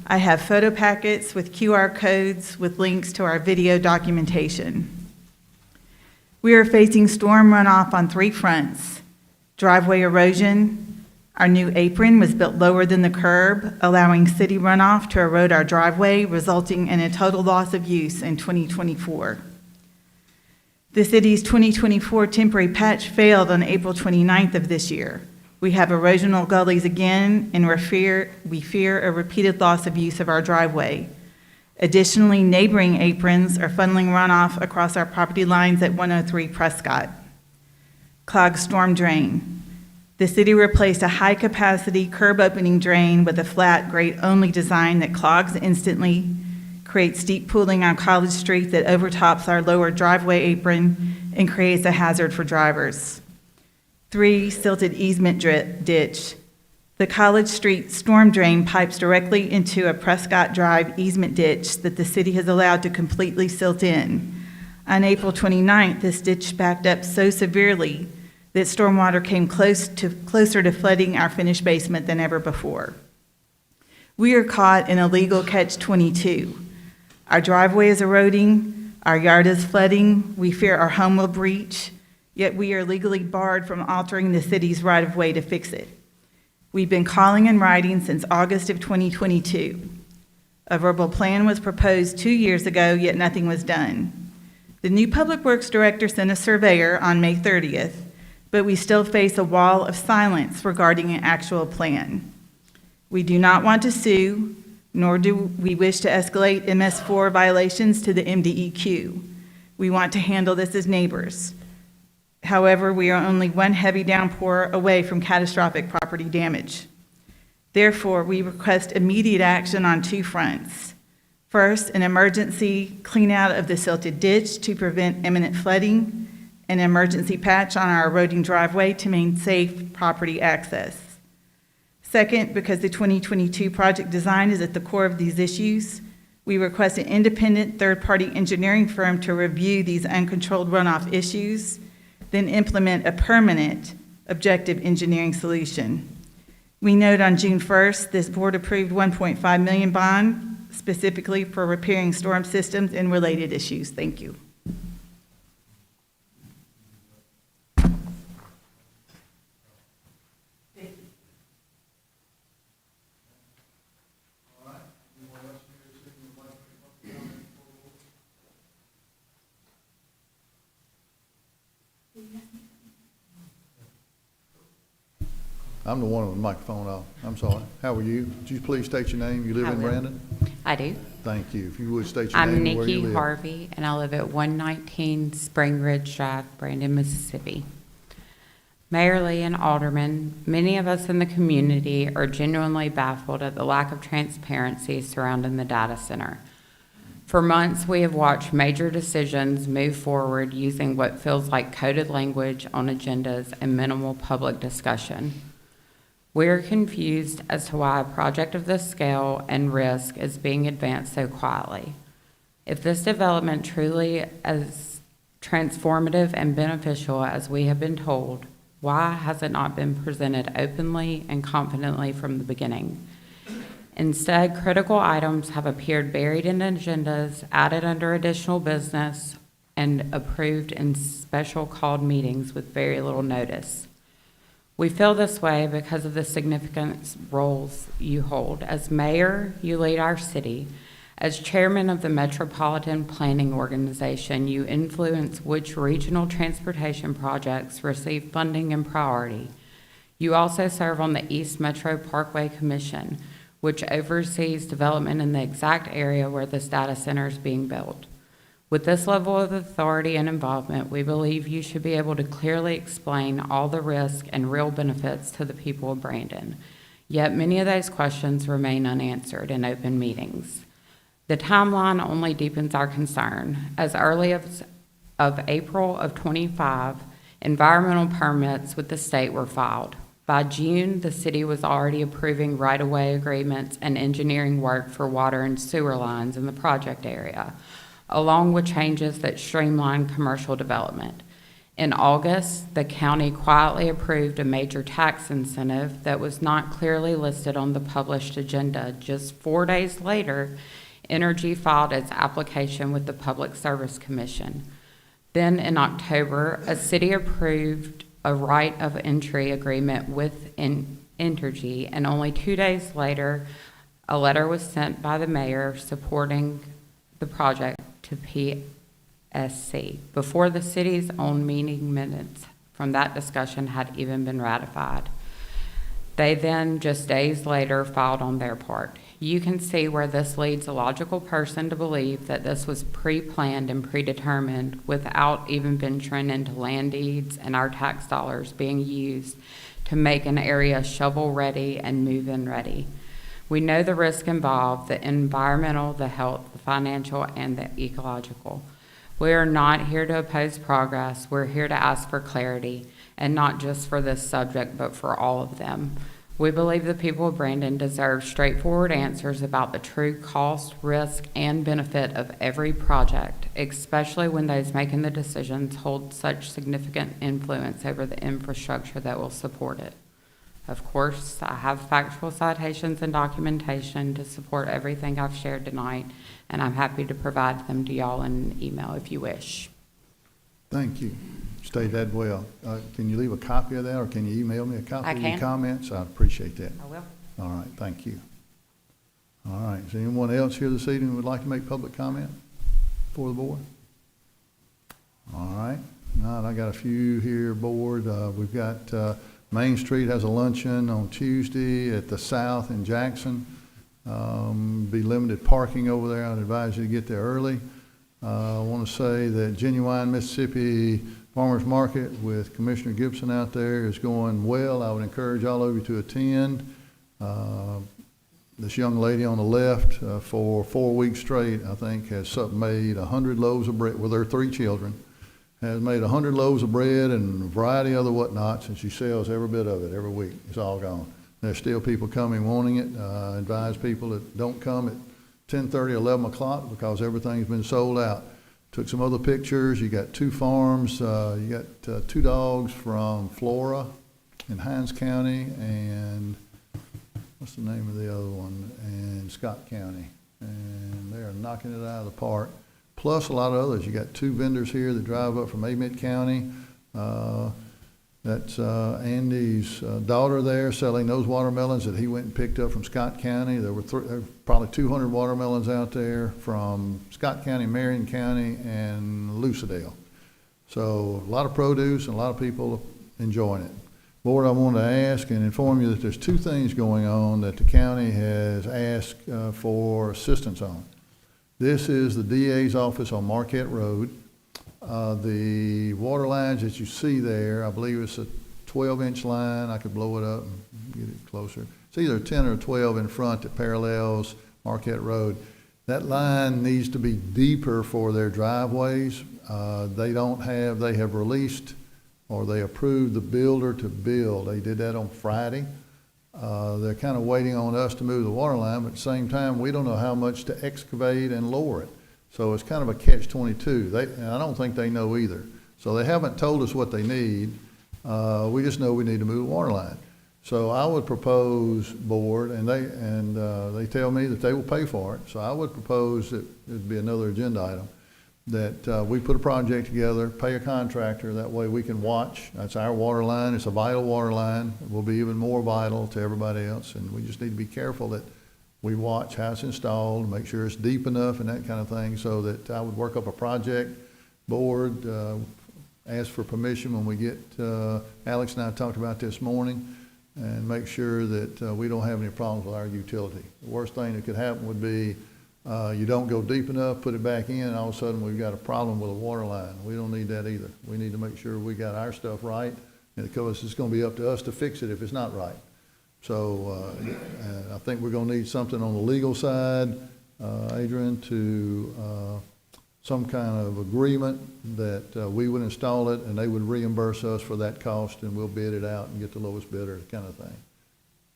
I have photo packets with QR codes with links to our video documentation. We are facing storm runoff on 3 fronts: driveway erosion. Our new apron was built lower than the curb, allowing city runoff to erode our driveway, resulting in a total loss of use in 2024. The city's 2024 temporary patch failed on April 29th of this year. We have erosional gullies again, and we fear a repeated loss of use of our driveway. Additionally, neighboring aprons are funneling runoff across our property lines at 103 Prescott. Clogged storm drain. The city replaced a high-capacity curb opening drain with a flat grate-only design that clogs instantly, creates steep pooling on College Street that overtops our lower driveway apron, and creates a hazard for drivers. 3, silted easement ditch. The College Street storm drain pipes directly into a Prescott Drive easement ditch that the city has allowed to completely silt in. On April 29th, this ditch backed up so severely that stormwater came closer to flooding our finished basement than ever before. We are caught in a legal catch-22. Our driveway is eroding, our yard is flooding, we fear our home will breach, yet we are legally barred from altering the city's right-of-way to fix it. We've been calling and writing since August of 2022. A verbal plan was proposed 2 years ago, yet nothing was done. The new Public Works Director sent a surveyor on May 30th, but we still face a wall of silence regarding an actual plan. We do not want to sue, nor do we wish to escalate MS4 violations to the MDEQ. We want to handle this as neighbors. However, we are only one heavy downpour away from catastrophic property damage. Therefore, we request immediate action on 2 fronts. First, an emergency cleanout of the silted ditch to prevent imminent flooding, an emergency patch on our eroding driveway to maintain safe property access. Second, because the 2022 project design is at the core of these issues, we request an independent third-party engineering firm to review these uncontrolled runoff issues, then implement a permanent objective engineering solution. We note on June 1st, this board approved $1.5 million bond specifically for repairing storm systems and related issues. Thank you. I'm the one with the microphone off. I'm sorry. How are you? Would you please state your name? You live in I will. Brandon? I do. Thank you. If you would state your I'm name and where you Nikki live. Harvey, and I live at 119 Spring Ridge Drive, Brandon, Mississippi. Mayor Lee and Alderman, many of us in the community are genuinely baffled at the lack of transparency surrounding the data center. For months, we have watched major decisions move forward using what feels like coded language on agendas and minimal public discussion. We are confused as to why a project of this scale and risk is being advanced so quietly. If this development truly is transformative and beneficial as we have been told, why has it not been presented openly and confidently from the beginning? Instead, critical items have appeared buried in agendas, added under additional business, and approved in special called meetings with very little notice. We feel this way because of the significant roles you hold. As mayor, you lead our city. As chairman of the Metropolitan Planning Organization, you influence which regional transportation projects receive funding and priority. You also serve on the East Metro Parkway Commission, which oversees development in the exact area where this data center is being built. With this level of authority and involvement, we believe you should be able to clearly explain all the risk and real benefits to the people of Brandon. Yet many of those questions remain unanswered in open meetings. The timeline only deepens our concern. As early as April of 25, environmental permits with the state were filed. By June, the city was already approving right-of-way agreements and engineering work for water and sewer lines in the project area, along with changes that streamline commercial development. In August, the county quietly approved a major tax incentive that was not clearly listed on the published agenda. Just 4 days later, Energy filed its application with the Public Service Commission. Then in October, a city approved a right of entry agreement with Entergy, and only 2 days later, a letter was sent by the mayor supporting the project to PSC before the city's own meeting minutes from that discussion had even been ratified. They then, just days later, filed on their part. You can see where this leads a logical person to believe that this was pre-planned and predetermined without even venturing into land deeds and our tax dollars being used to make an area shovel-ready and move-in ready. We know the risk involved, the environmental, the health, the financial, and the ecological. We are not here to oppose progress. We're here to ask for clarity, and not just for this subject, but for all of them. We believe the people of Brandon deserve straightforward answers about the true cost, risk, and benefit of every project, especially when those making the decisions hold such significant influence over the infrastructure that will support it. Of course, I have factual citations and documentation to support everything I've shared tonight, and I'm happy to provide them to y'all in an email if you wish. Thank you. State that well. Can you leave a copy of that, or can you email me a copy I of your can. comments? I'd appreciate that. I will. All right, thank you. All right, is there anyone else here this evening who would like to make public comment for the board? All right, now I got a few here, board. We've got Main Street has a luncheon on Tuesday at the South in Jackson. Be limited parking over there. I'd advise you to get there early. I want to say that Genuine Mississippi Farmers Market with Commissioner Gibson out there is going well. I would encourage all of you to attend. This young lady on the left for 4 weeks straight, I think, has made 100 loaves of bread with her 3 children. Has made 100 loaves of bread and a variety of other whatnots, and she sells every bit of it every week. It's all gone. There's still people coming wanting it. I advise people that don't come at 10:30, 11 o'clock because everything's been sold out. Took some other pictures. You got 2 farms. You got 2 dogs from Flora in Hinds County, and what's the name of the other one? And Scott County. And they are knocking it out of the park. Plus a lot of others. You got 2 vendors here that drive up from Amite County. That's Andy's daughter there selling those watermelons that he went and picked up from Scott County. There were probably 200 watermelons out there from Scott County, Marion County, and Lucedale. So a lot of produce and a lot of people enjoying it. Board, I want to ask and inform you that there's 2 things going on that the county has asked for assistance on. This is the DA's office on Marquette Road. The water lines that you see there, I believe it's a 12-inch line. I could blow it up and get it closer. It's either 10 or 12 in front that parallels Marquette Road. That line needs to be deeper for their driveways. They have released, or they approved the builder to build. They did that on Friday. They're kind of waiting on us to move the water line, but at the same time, we don't know how much to excavate and lower it. So it's kind of a catch-22. And I don't think they know either. So they haven't told us what they need. We just know we need to move the water line. So I would propose, board, and they tell me that they will pay for it. So I would propose that it'd be another agenda item, that we put a project together, pay a contractor. That way we can watch. That's our water line. It's a vital water line. It will be even more vital to everybody else. And we just need to be careful that we watch how it's installed, make sure it's deep enough and that kind of thing, so that I would work up a project. Board, ask for permission when we get, Alex and I talked about this morning, and make sure that we don't have any problems with our utility. The worst thing that could happen would be you don't go deep enough, put it back in, and all of a sudden we've got a problem with a water line. We don't need that either. We need to make sure we got our stuff right, and of course it's going to be up to us to fix it if it's not right. So I think we're going to need something on the legal side, Adrian, to some kind of agreement that we would install it and they would reimburse us for that cost, and we'll bid it out and get the lowest bidder, kind of thing.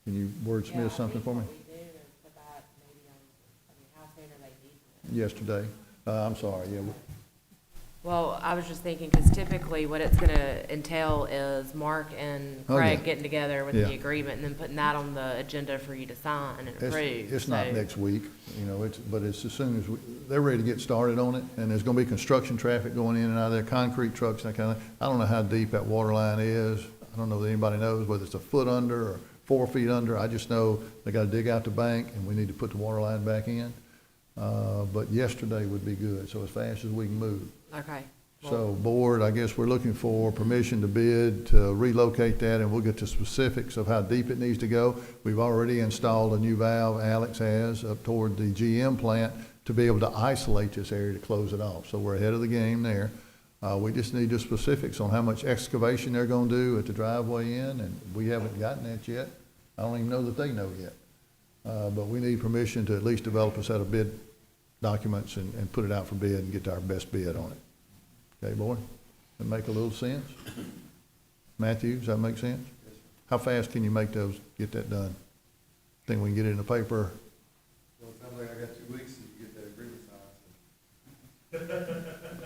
Can you wordsmith something for me? Yesterday. I'm sorry. Yeah. Well, I was just thinking, because typically what it's going to entail is Mark and Craig getting together with the agreement and then putting that on the agenda for you to sign and approve. It's not next week, but it's as soon as they're ready to get started on it, and there's going to be construction traffic going in and out of there, concrete trucks, that kind of thing. I don't know how deep that water line is. I don't know that anybody knows whether it's a foot under or 4 feet under. I just know they got to dig out the bank, and we need to put the water line back in. But yesterday would be good, so as fast as we can move. Okay. So board, I guess we're looking for permission to bid to relocate that, and we'll get to specifics of how deep it needs to go. We've already installed a new valve, Alex has, up toward the GM plant to be able to isolate this area to close it off. So we're ahead of the game there. We just need the specifics on how much excavation they're gonna do at the driveway in, and we haven't gotten that yet. I don't even know that they know yet. But we need permission to at least develop a set of bid documents and put it out for bid and get our best bid on it. Okay, boy? That make a little sense? Matthew, does that make sense? How fast can you make those, get that done? Think we can get it in the paper? Well, it sounds like I got 2 weeks to get that agreement signed.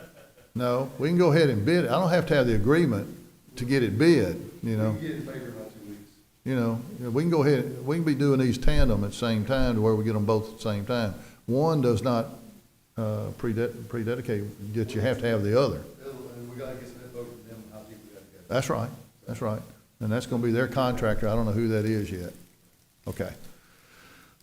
No, we can go ahead and bid it. I don't have to have the agreement to get it bid, you know? We can get it in paper in about 2 weeks. You know, we can go ahead, we can be doing these tandem at the same time to where we get them both at the same time. One does not prededicate that you have to have the other. And we gotta get some info from them on how deep we gotta get. That's right, that's right. And that's gonna be their contractor. I don't know who that is yet. Okay.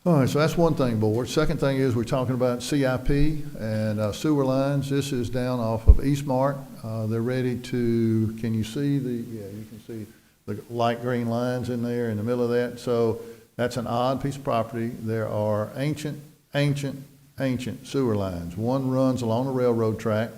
All right, so that's one thing, board. Second thing is we're talking about CIP and sewer lines. This is down off of East Mart. They're ready to, can you see yeah, you can see the light green lines in there in the middle of that. So that's an odd piece of property. There are ancient sewer lines. One runs along the railroad track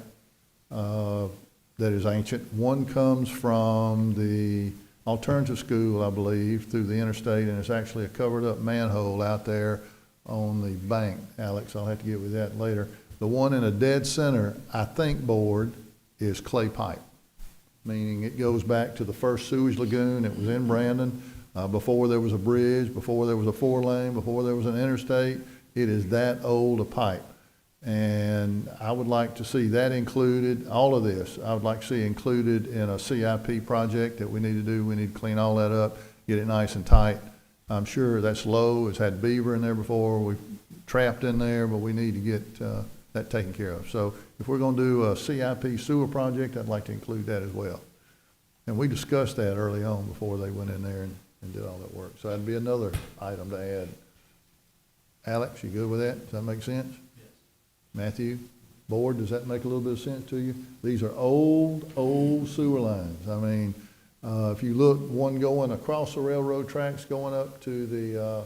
that is ancient. One comes from the alternative school, I believe, through the interstate, and it's actually a covered-up manhole out there on the bank. Alex, I'll have to get with that later. The one in a dead center, I think, board, is clay pipe, meaning it goes back to the first sewage lagoon. It was in Brandon, before there was a bridge, before there was a 4-lane, before there was an interstate. It is that old a pipe. And I would like to see that included, all of this, I would like to see included in a CIP project that we need to do. We need to clean all that up, get it nice and tight. I'm sure that's low, it's had beaver in there before, we've trapped in there, but we need to get that taken care of. So if we're gonna do a CIP sewer project, I'd like to include that as well. And we discussed that early on before they went in there and did all that work. So that'd be another item to add. Alex, you good with that? Does that make sense? Matthew, board, does that make a little bit of sense to you? These are old sewer lines. I mean, if you look, one going across the railroad tracks going up to the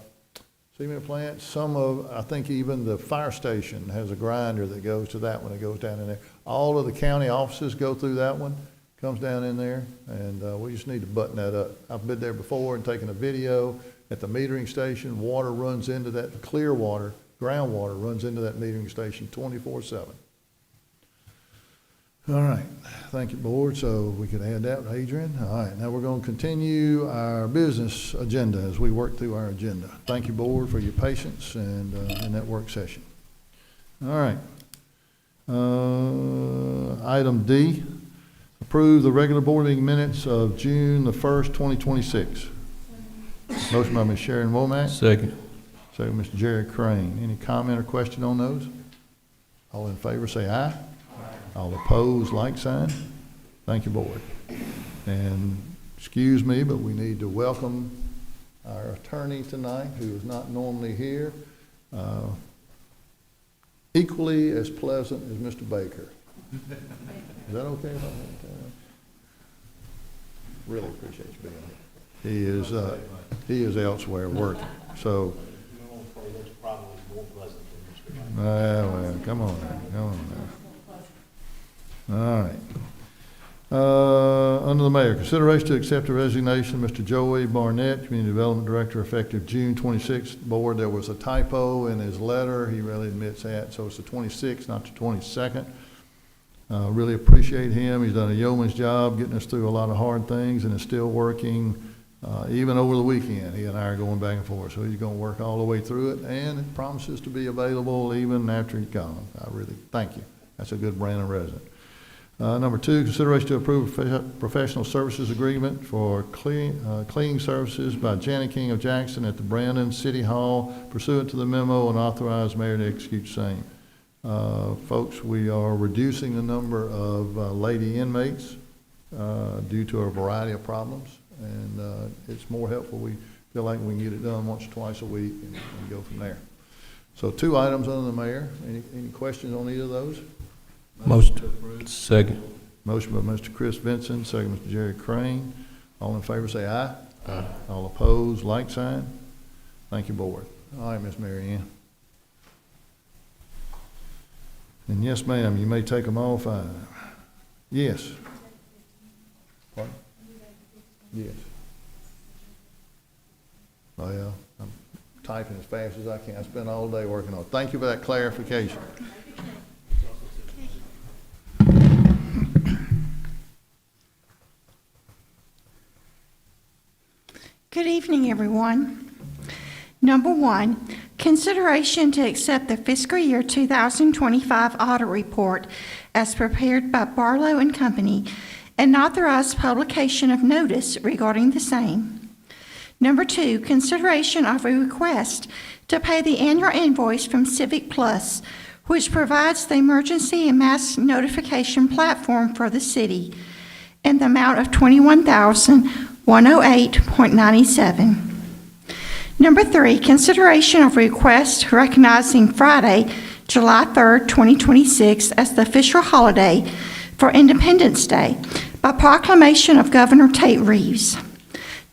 cement plant, I think even the fire station has a grinder that goes to that one. It goes down in there. All of the county offices go through that one, comes down in there, and we just need to button that up. I've been there before and taken a video at the metering station. Water runs into that, clear water, groundwater runs into that metering station 24/7. All right, thank you, board. So we could add that, Adrian. All right, now we're going to continue our business agenda as we work through our agenda. Thank you, board, for your patience and in that work session. All right. Item D, approve the regular board meeting minutes of June the 1st, 2026. Motion by Ms. Sharon Womack. Second. Second, Mr. Jerry Crane. Any comment or question on those? All in favor, say aye. Aye. All opposed, like sign. Thank you, board. And excuse me, but we need to welcome our attorney tonight, who is not normally here. Equally as pleasant as Mr. Baker. Is that okay? Really appreciate you being here. He is elsewhere working, so. Well, come on now. All right. Under the mayor, consideration to accept the resignation of Mr. Joey Barnett, Community Development Director, effective June 26th. Board, there was a typo in his letter. He really admits that, so it's the 26th, not the 22nd. Really appreciate him. He's done a yeoman's job getting us through a lot of hard things and is still working even over the weekend. He and I are going back and forth, so he's going to work all the way through it, and it promises to be available even after he's gone. I really thank you. That's a good Brandon resident. Number 2, consideration to approve a professional services agreement for cleaning services by Janet King of Jackson at the Brandon City Hall pursuant to the memo and authorize mayor to execute same. Folks, we are reducing the number of lady inmates due to a variety of problems, and it's more helpful. We feel like we can get it done once or twice a week and go from there. So 2 items under the mayor. Any questions on either of those? Motion. Second. Motion by Mr. Chris Vincent, second Mr. Jerry Crane. All in favor say aye. Aye. All opposed, like sign. Thank you, board. All right, Miss Mary Ann. And yes, ma'am, you may take them all 5. Yes. Pardon? Yes. Oh, yeah, I'm typing as fast as I can. I spent all day working on it. Thank you for that clarification. Good evening, everyone. Number one, consideration to accept the fiscal year 2025 audit report as prepared by Barlow and Company and authorize publication of notice regarding the same. Number two, consideration of a request to pay the annual invoice from Civic Plus, which provides the emergency and mass notification platform for the city, in the amount of $21,108.97. Number three, consideration of request recognizing Friday, July 3rd, 2026 as the official holiday for Independence Day by proclamation of Governor Tate Reeves.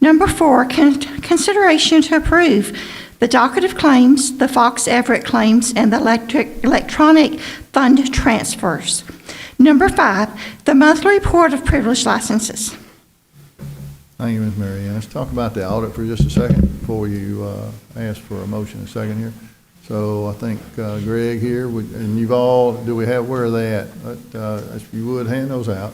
Number four, consideration to approve the docket of claims, the Fox Everett claims, and the electronic fund transfers. Number five, the monthly report of privilege licenses. Thank you, Ms. Mary Ann. Let's talk about the audit for just a second before you ask for a motion in a second here. So I think Greg here, and you've all, do we have, where are they at? If you would, hand those out.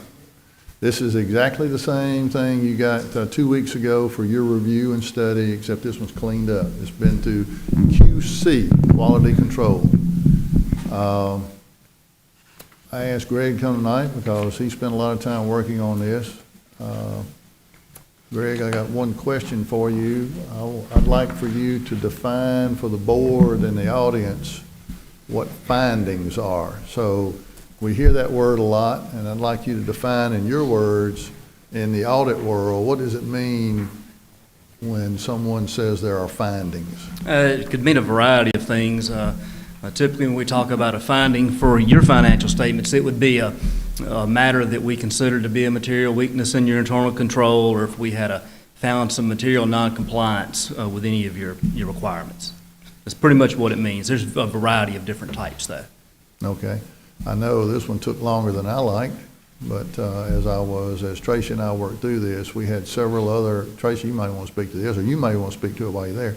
This is exactly the same thing you got 2 weeks ago for your review and study, except this one's cleaned up. It's been to QC, quality control. I asked Greg to come tonight because he spent a lot of time working on this. Greg, I got one question for you. I'd like for you to define for the board and the audience what findings are. So we hear that word a lot, and I'd like you to define in your words, in the audit world, what does it mean when someone says there are findings? It could mean a variety of things. Typically, when we talk about a finding for your financial statements, it would be a matter that we consider to be a material weakness in your internal control, or if we had found some material non-compliance with any of your requirements. That's pretty much what it means. There's a variety of different types, though. Okay. I know this one took longer than I liked, but as Tracy and I worked through this, we had several other, Tracy, you might want to speak to this, or you may want to speak to it while you're there.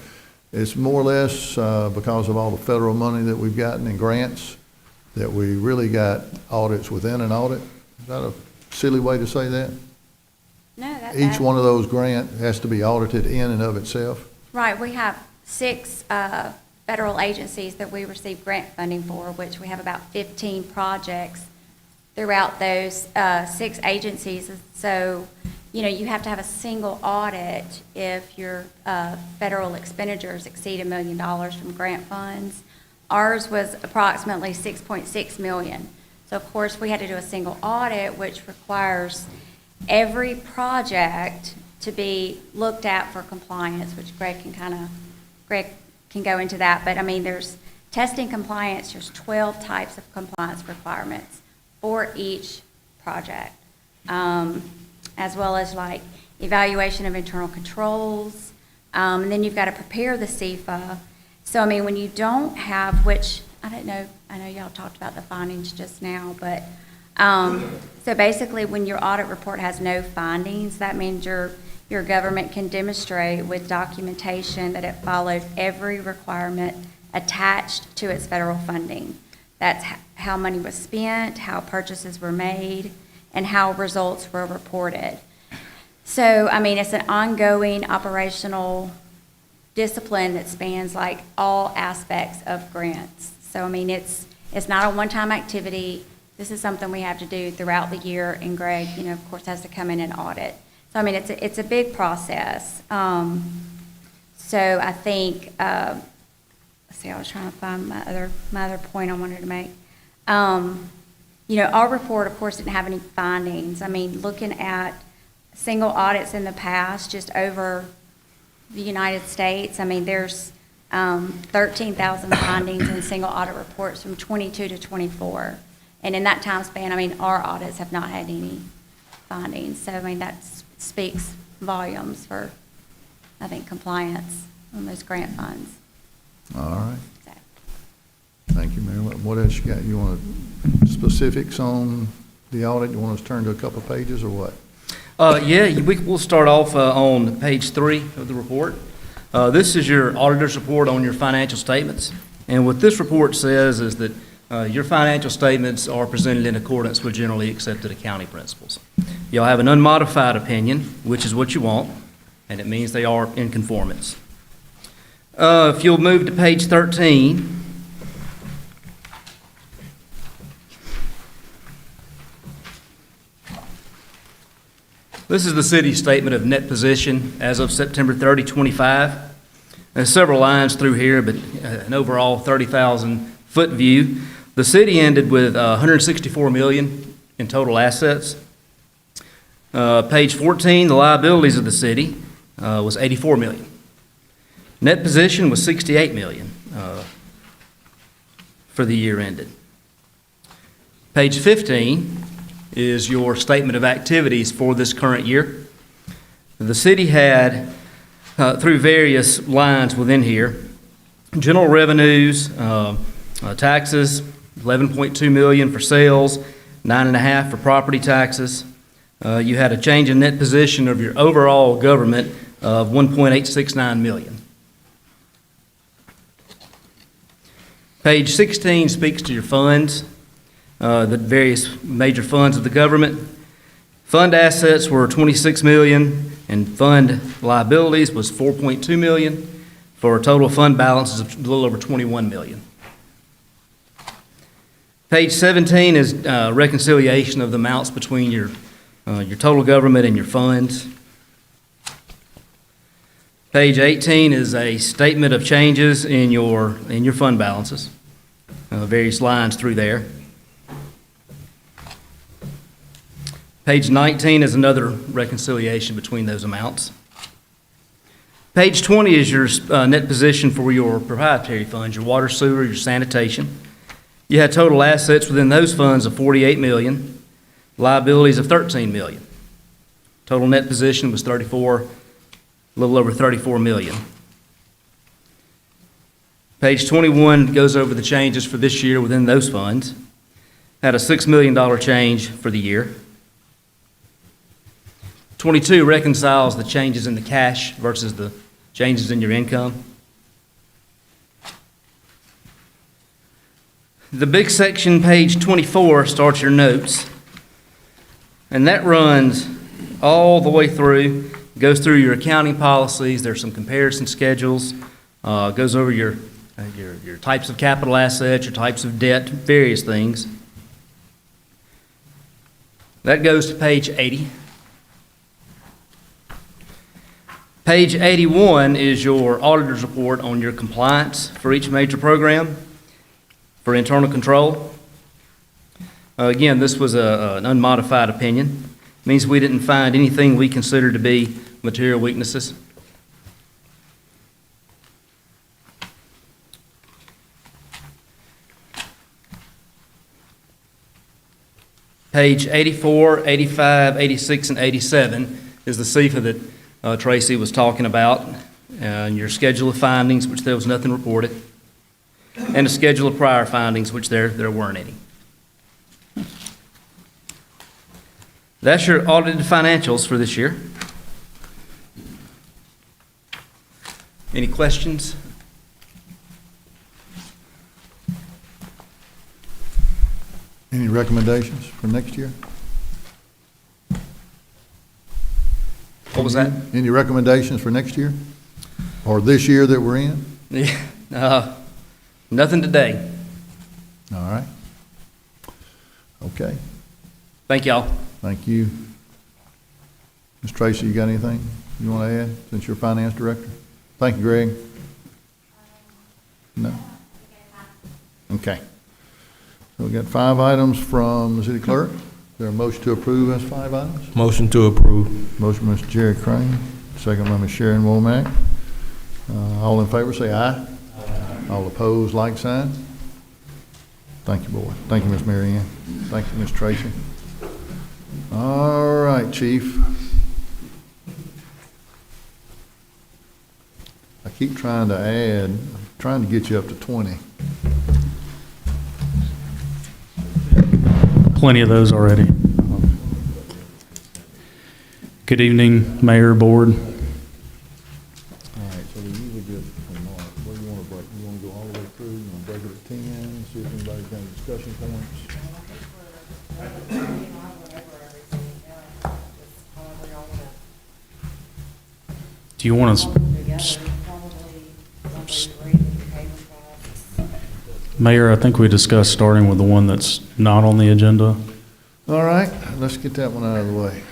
It's more or less because of all the federal money that we've gotten in grants that we really got audits within an audit. Is that a silly way to say that? No, that's Each one of those grants has to be audited in and of itself? right. We have 6 federal agencies that we receive grant funding for, which we have about 15 projects throughout those 6 agencies. So, you have to have a single audit if your federal expenditures exceed $1 million from grant funds. Ours was approximately $6.6 million. So of course we had to do a single audit, which requires every project to be looked at for compliance, which Greg can go into that. But I mean, there's testing compliance, there's 12 types of compliance requirements for each project, as well as like evaluation of internal controls. And then you've got to prepare the CFA. So, I mean, when you don't have, which, I know y'all talked about the findings just now, but, so basically when your audit report has no findings, that means your government can demonstrate with documentation that it followed every requirement attached to its federal funding. That's how money was spent, how purchases were made, and how results were reported. So, I mean, it's an ongoing operational discipline that spans like all aspects of grants. So, I mean, it's not a one-time activity. This is something we have to do throughout the year, and Greg, of course, has to come in and audit. So, I mean, it's a big process. So I think, let's see, I was trying to find my other point I wanted to make. Our report, of course, didn't have any findings. I mean, looking at single audits in the past, just over the United States, I mean, there's 13,000 findings in single audit reports from 22 to 24. And in that time span, I mean, our audits have not had any findings. So, I mean, that speaks volumes for, I think, compliance on those grant funds. All right. So. Thank you, Mary. What else you got? You want specifics on the audit? You want us to turn to a couple of pages or what? We'll start off on page 3 of the report. This is your auditor's report on your financial statements. And what this report says is that your financial statements are presented in accordance with generally accepted accounting principles. Y'all have an unmodified opinion, which is what you want, and it means they are in conformance. If you'll move to page 13. This is the city's statement of net position as of September 30, 25. There's several lines through here, but an overall 30,000-foot view. The city ended with $164 million in total assets. Page 14, the liabilities of the city was $84 million. Net position was $68 million for the year ended. Page 15 is your statement of activities for this current year. The city had, through various lines within here, general revenues, taxes, $11.2 million for sales, $9.5 million for property taxes. You had a change in net position of your overall government of $1.869 million. Page 16 speaks to your funds, the various major funds of the government. Fund assets were $26 million, and fund liabilities was $4.2 million, for a total fund balances of a little over $21 million. Page 17 is reconciliation of the amounts between your total government and your funds. Page 18 is a statement of changes in your fund balances, various lines through there. Page 19 is another reconciliation between those amounts. Page 20 is your net position for your proprietary funds, your water, sewer, your sanitation. You had total assets within those funds of $48 million, liabilities of $13 million. Total net position was a little over $34 million. Page 21 goes over the changes for this year within those funds. Had a $6 million change for the year. 22 reconciles the changes in the cash versus the changes in your income. The big section, page 24, starts your notes, and that runs all the way through, goes through your accounting policies. There's some comparison schedules, goes over your types of capital assets, your types of debt, various things. That goes to page 80. Page 81 is your auditor's report on your compliance for each major program for internal control. Again, this was an unmodified opinion. It means we didn't find anything we consider to be material weaknesses. Page 84, 85, 86, and 87 is the CFA that Tracy was talking about, and your schedule of findings, which there was nothing reported, and a schedule of prior findings, which there weren't any. That's your audited financials for this year. Any questions? Any recommendations for next year? What was that? Any recommendations for next year? Or this year that we're in? Yeah, nothing today. All right. Okay. Thank y'all. Thank you. Ms. Tracy, you got anything you want to add since you're finance director? Thank you, Greg. No? Okay. So we got 5 items from the city clerk. Is there a motion to approve those 5 items? Motion to approve. Motion by Mr. Jerry Crane, second by Ms. Sharon Womack. All in favor say aye. Aye. All opposed, like sign. Thank you, boy. Thank you, Ms. Mary Ann. Thank you, Ms. Tracy. All right, Chief. I keep trying to get you up to 20. Plenty of those already. Good evening, Mayor, Board. All right, so we usually get from Mark, where do you want to break? You want to go all the way through, you want to break it at 10, see if anybody's got any discussion points? Do you want to, Mayor, I think we discussed starting with the one that's not on the agenda. All right, let's get that one out of the way.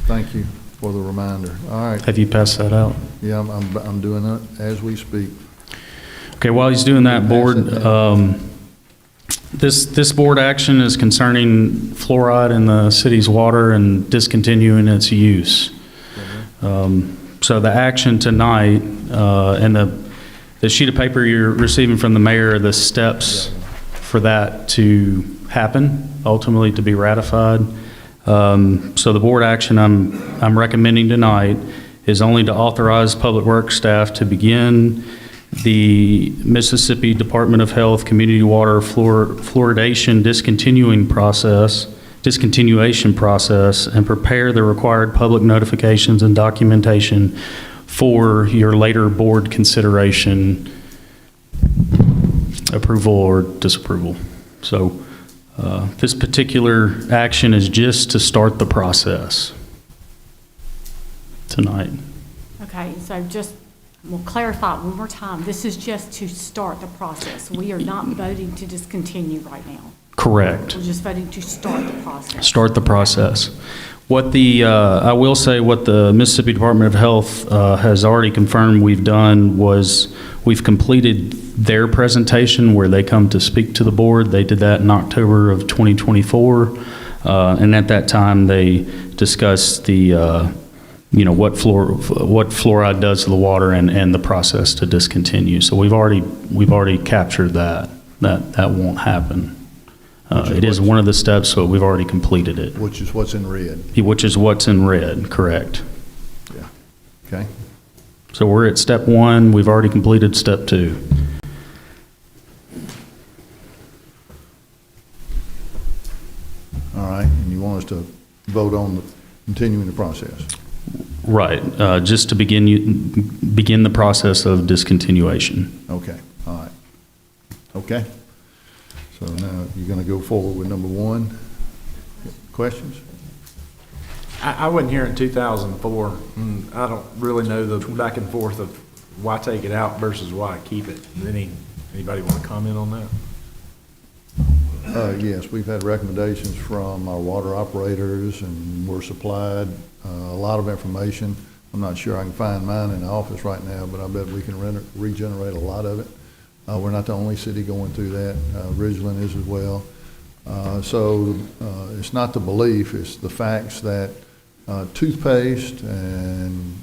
Thank you for the reminder. All right, Have you passed that out? yeah, I'm doing it as we speak. Okay, while he's doing that, Board, this board action is concerning fluoride in the city's water and discontinuing its use. So the action tonight, and the sheet of paper you're receiving from the mayor are the steps for that to happen, ultimately to be ratified. So the board action I'm recommending tonight is only to authorize Public Works staff to begin the Mississippi Department of Health Community Water Fluoridation discontinuation process and prepare the required public notifications and documentation for your later board consideration, approval or disapproval. So this particular action is just to start the process tonight. Okay, so just, we'll clarify one more time. This is just to start the process. We are not voting to discontinue right now. Correct. We're just voting to start the process. Start the process. What I will say what the Mississippi Department of Health has already confirmed we've done was we've completed their presentation where they come to speak to the board. They did that in October of 2024. And at that time, they discussed the, what fluoride does to the water and the process to discontinue. So we've already captured that. That won't happen. It is one of the steps, so we've already completed it. Which is what's in red. Which is what's in red, correct. Yeah. Okay. So we're at step 1. We've already completed step 2. All right, and you want us to vote on continuing the process? Right, just to begin the process of discontinuation. Okay, all right. Okay. So now you're going to go forward with number 1. Questions? I wasn't here in 2004. I don't really know the back and forth of why take it out versus why keep it. Anybody want to comment on that? Yes, we've had recommendations from our water operators, and we're supplied a lot of information. I'm not sure I can find mine in the office right now, but I bet we can regenerate a lot of it. We're not the only city going through that. Ridgeland is as well. So it's not the belief, it's the facts that toothpaste and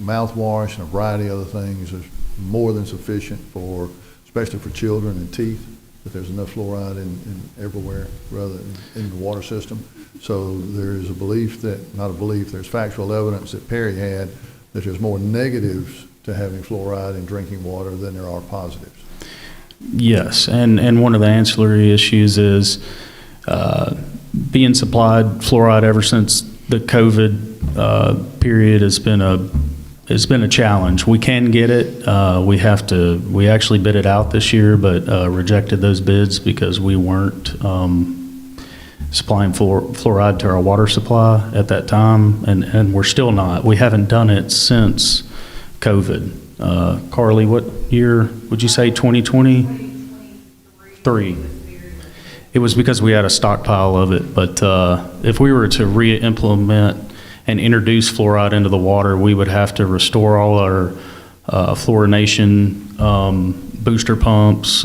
mouthwash and a variety of other things is more than sufficient for, especially for children and teeth, that there's enough fluoride in everywhere rather than in the water system. So there is a belief that, not a belief, there's factual evidence that Perry had that there's more negatives to having fluoride in drinking water than there are positives. Yes, and one of the ancillary issues is being supplied fluoride ever since the COVID period has been a challenge. We can get it. We actually bid it out this year, but rejected those bids because we weren't supplying fluoride to our water supply at that time, and we're still not. We haven't done it since COVID. Carly, what year would you say, 2023? It was because we had a stockpile of it, but if we were to re-implement and introduce fluoride into the water, we would have to restore all our fluorination booster pumps,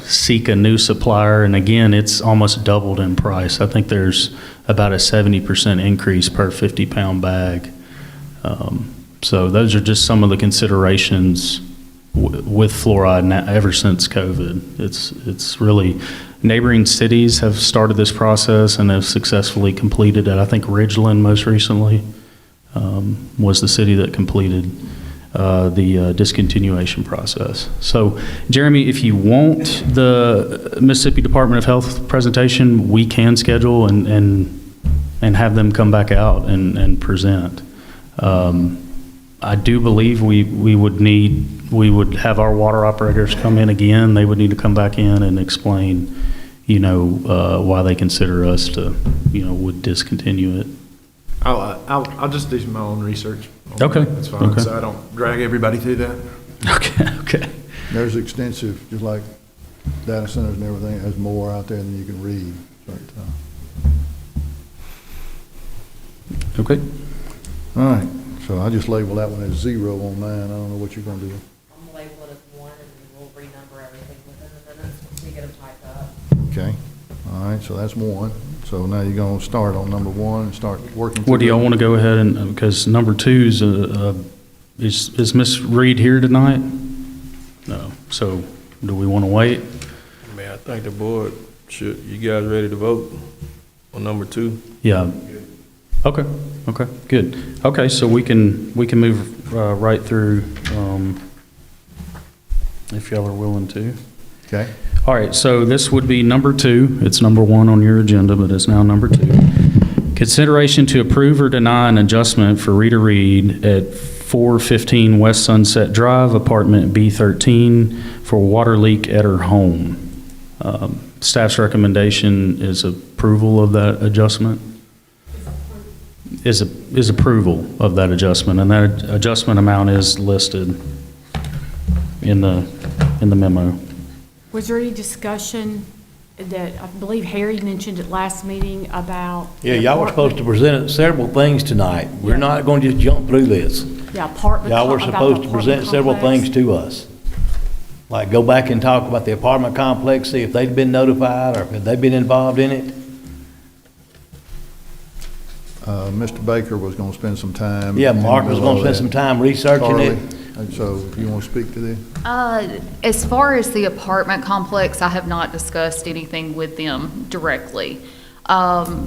seek a new supplier, and again, it's almost doubled in price. I think there's about a 70% increase per 50-pound bag. So those are just some of the considerations with fluoride ever since COVID. It's really, neighboring cities have started this process and have successfully completed it. I think Ridgeland most recently was the city that completed the discontinuation process. So Jeremy, if you want the Mississippi Department of Health presentation, we can schedule and and have them come back out and present. I do believe we would have our water operators come in again. They would need to come back in and explain, why they consider us to, would discontinue it. I'll just do my own research. Okay. That's fine, Okay. so I don't drag everybody through that. Okay. There's extensive, just like data centers and everything, there's more out there than you can read. But, Okay. all right, so I just label that one as 0 on mine. I don't know what you're gonna do. I'm gonna label it as 1, and then we'll renumber everything within the minutes once we get them typed up. Okay, all right, so that's 1. So now you're gonna start on number 1 and start working. Well, do y'all through want to go ahead and, because number 2's, is Ms. Reed here tonight? No. So do we want to wait? I mean, I think the board you guys ready to vote on number 2? Yeah. Okay. Good. Okay, so we can move right through, if y'all are willing to. Okay. All right, so this would be number 2. It's number 1 on your agenda, but it's now number 2. Consideration to approve or deny an adjustment for Rita Reed at 415 West Sunset Drive, apartment B13, for water leak at her home. Staff's recommendation is approval of that adjustment. Is approval of that adjustment, and that adjustment amount is listed in the memo. Was there any discussion that, I believe Harry mentioned at last meeting about? Yeah, y'all were supposed to present several things tonight. We're not going to just jump through this. Yeah, apartment. Y'all were about the supposed to apartment present several complex. things to us. Like go back and talk about the apartment complex, see if they'd been notified or if they've been involved in it. Mr. Baker was gonna spend some time. Yeah, in the Mark was middle gonna of spend that. some time researching Carly, it. so if you wanna speak to this? As far as the apartment complex, I have not discussed anything with them directly. As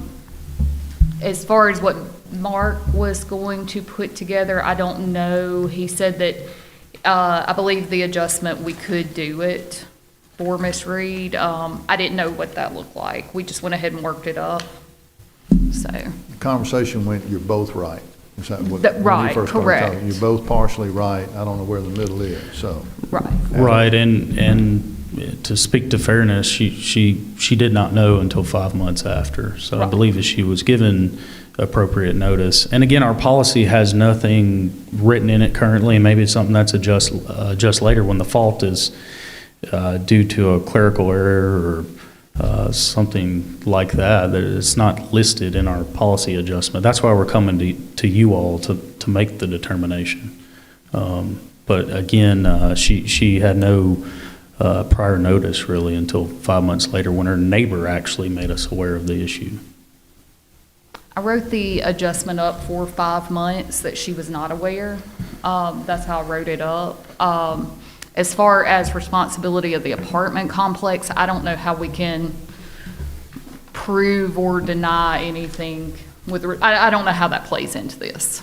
far as what Mark was going to put together, I don't know. He said that, I believe the adjustment, we could do it for Miss Reed. I didn't know what that looked like. We just went ahead and worked it up, so. The conversation went, you're both right. Is that what? That- when you right, first started correct. talking? You're both partially right. I don't know where the middle is, so. Right. Right, and to speak to fairness, she did not know until 5 months after. So I Right. believe that she was given appropriate notice. And again, our policy has nothing written in it currently, and maybe it's something that's adjust later when the fault is due to a clerical error or something like that, that it's not listed in our policy adjustment. That's why we're coming to you all to make the determination. But again, she had no prior notice really until 5 months later when her neighbor actually made us aware of the issue. I wrote the adjustment up for 5 months that she was not aware. That's how I wrote it up. As far as responsibility of the apartment complex, I don't know how we can prove or deny anything with, I don't know how that plays into this,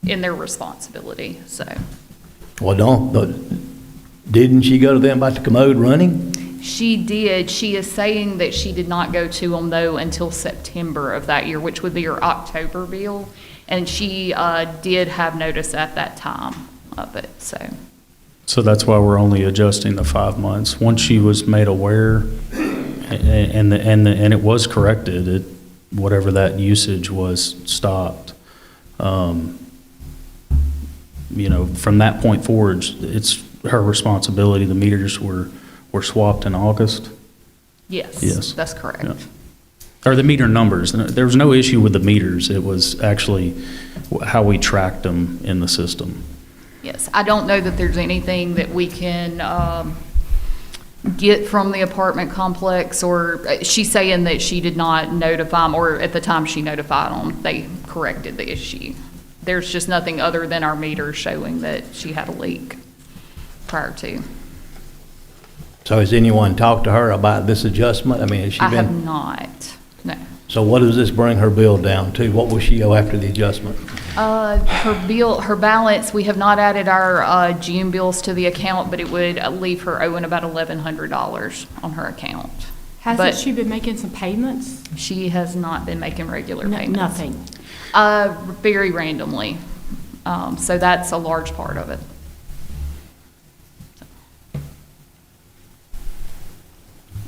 in their responsibility, so. Well, didn't she go to them about the commode running? She did. She is saying that she did not go to them, though, until September of that year, which would be her October bill. And she did have notice at that time of it, so. So that's why we're only adjusting the 5 months. Once she was made aware and it was corrected, whatever that usage was stopped. From that point forward, it's her responsibility. The meters were swapped in August. Yes, that's correct. Yeah. Or the meter numbers. There was no issue with the meters. It was actually how we tracked them in the system. Yes, I don't know that there's anything that we can get from the apartment complex, or she's saying that she did not notify them, or at the time she notified them, they corrected the issue. There's just nothing other than our meters showing that she had a leak prior to. So has anyone talked to her about this adjustment? I mean, has she I been? have not, no. So what does this bring her bill down to? What will she owe after the adjustment? Her balance, we have not added our June bills to the account, but it would leave her owing about $1,100 on her account. Hasn't But she been making some payments? she has not been making regular No- payments. Nothing. Very randomly. So that's a large part of it.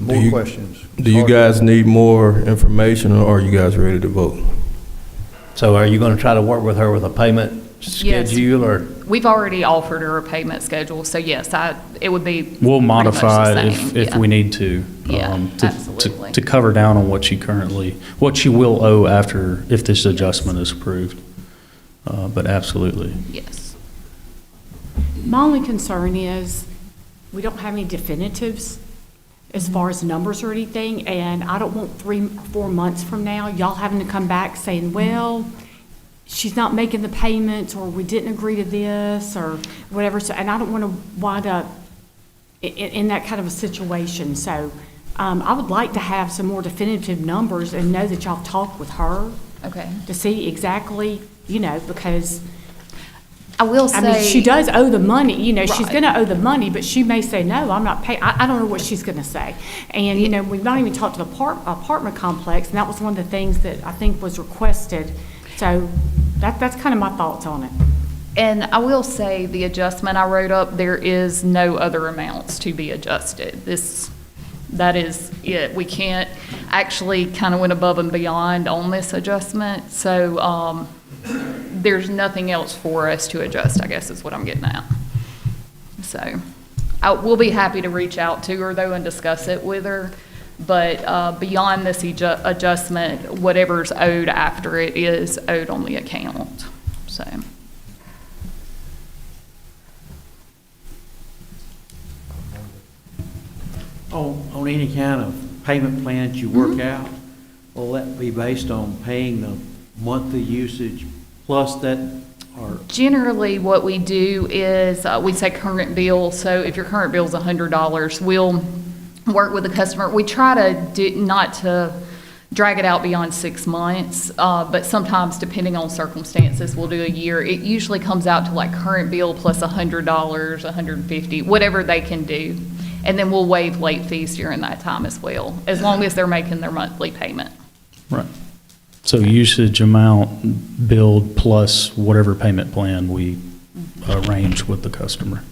More questions? Do you guys need more information, or are you guys ready to vote? So are you going to try to work with her with a payment Yes. schedule, or? We've already offered her a payment schedule, so yes, it would be. We'll pretty much the modify it same, if yeah. we need to. Yeah, to- absolutely. To cover down on what she will owe after, if this adjustment is approved. But absolutely. Yes. My only concern is, we don't have any definitives as far as numbers or anything, and I don't want 3 or 4 months from now, y'all having to come back saying, well, she's not making the payments, or we didn't agree to this, or whatever, so, and I don't want to wind up in that kind of a situation, so I would like to have some more definitive numbers and know that y'all talked with her Okay. to see exactly, because I will I mean, say. she does owe the money, she's Right. gonna owe the money, but she may say, no, I'm not paying, I don't know what she's gonna say. And, we've not even talked to the apartment complex, and that was one of the things that I think was requested. So that's kind of my thoughts on it. And I will say, the adjustment I wrote up, there is no other amounts to be adjusted. That is it. We can't, actually kind of went above and beyond on this adjustment. So, there's nothing else for us to adjust, I guess is what I'm getting at. So, we'll be happy to reach out to her though and discuss it with her. But, beyond this adjustment, whatever's owed after it is owed on the account, so. On any kind of payment plan that you work out, will that be based on paying the monthly usage plus that, or? Generally, what we do is, we say current bill, so if your current bill is $100, we'll work with the customer. We try to not to drag it out beyond 6 months, but sometimes, depending on circumstances, we'll do a year. It usually comes out to like current bill plus $100, $150, whatever they can do. And then we'll waive late fees during that time as well, as long as they're making their monthly payment. Right. So usage amount billed plus whatever payment plan we arrange with the customer.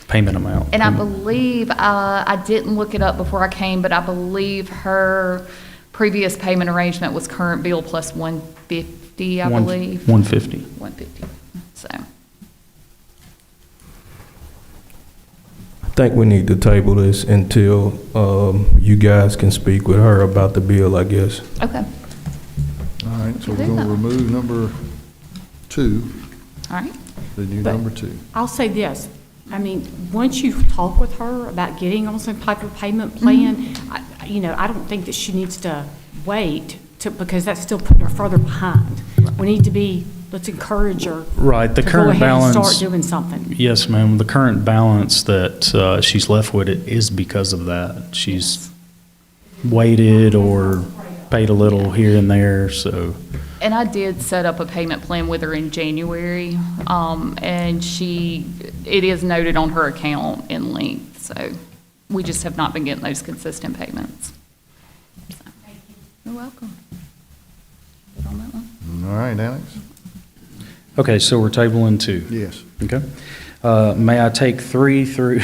Payment amount. And I believe, I didn't look it up before I came, but I believe her previous payment arrangement was current bill plus $150, I believe. $150. $150, so. I think we need to table this until you guys can speak with her about the bill, I guess. Okay, All right, so we're going to remove number 2, all right. the new But- number 2. I'll say this, once you talk with her about getting on some type of payment plan, I don't think that she needs to wait because that's still putting her further behind. We need to let's encourage her. Right, the to current go ahead and balance. start doing something. Yes, ma'am. The current balance that she's left with it is because of that. She's waited or paid a little here and there, so. And I did set up a payment plan with her in January, and it is noted on her account in length, so we just have not been getting those consistent payments. So, you're welcome. Good on that one. All right, Alex? Okay, so we're tabling 2. Yes. Okay. May I take 3 through,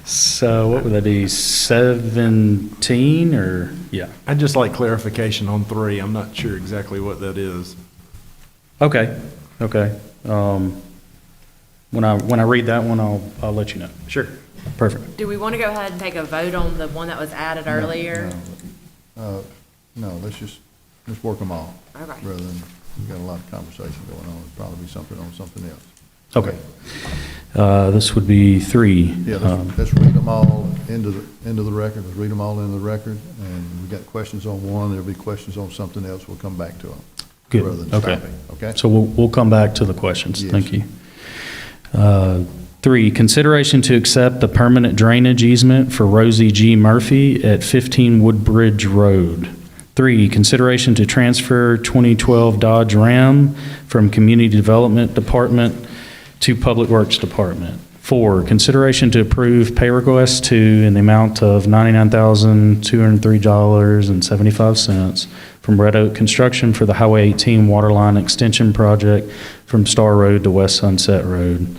so what would that be, 17 or, yeah? I'd just like clarification on 3. I'm not sure exactly what that is. Okay, okay. When I read that one, I'll let you know. Sure. Perfect. Do we want to go ahead and take a vote on the one that was added earlier? No, let's work them all. Okay. Rather than, we've got a lot of conversation going on, it'll probably be something on something else. Okay. This would be 3. Yeah, let's read them all into the record, let's read them all into the record, and we got questions on one, there'll be questions on something else, we'll come back to them. Good, Rather than okay. stopping, okay? So we'll come back to the questions. Yes. Thank you. 3, consideration to accept the permanent drainage easement for Rosie G. Murphy at 15 Woodbridge Road. 3, consideration to transfer 2012 Dodge Ram from Community Development Department to Public Works Department. 4, consideration to approve pay request 2 in the amount of $99,203.75 from Red Oak Construction for the Highway 18 Waterline Extension Project from Star Road to West Sunset Road,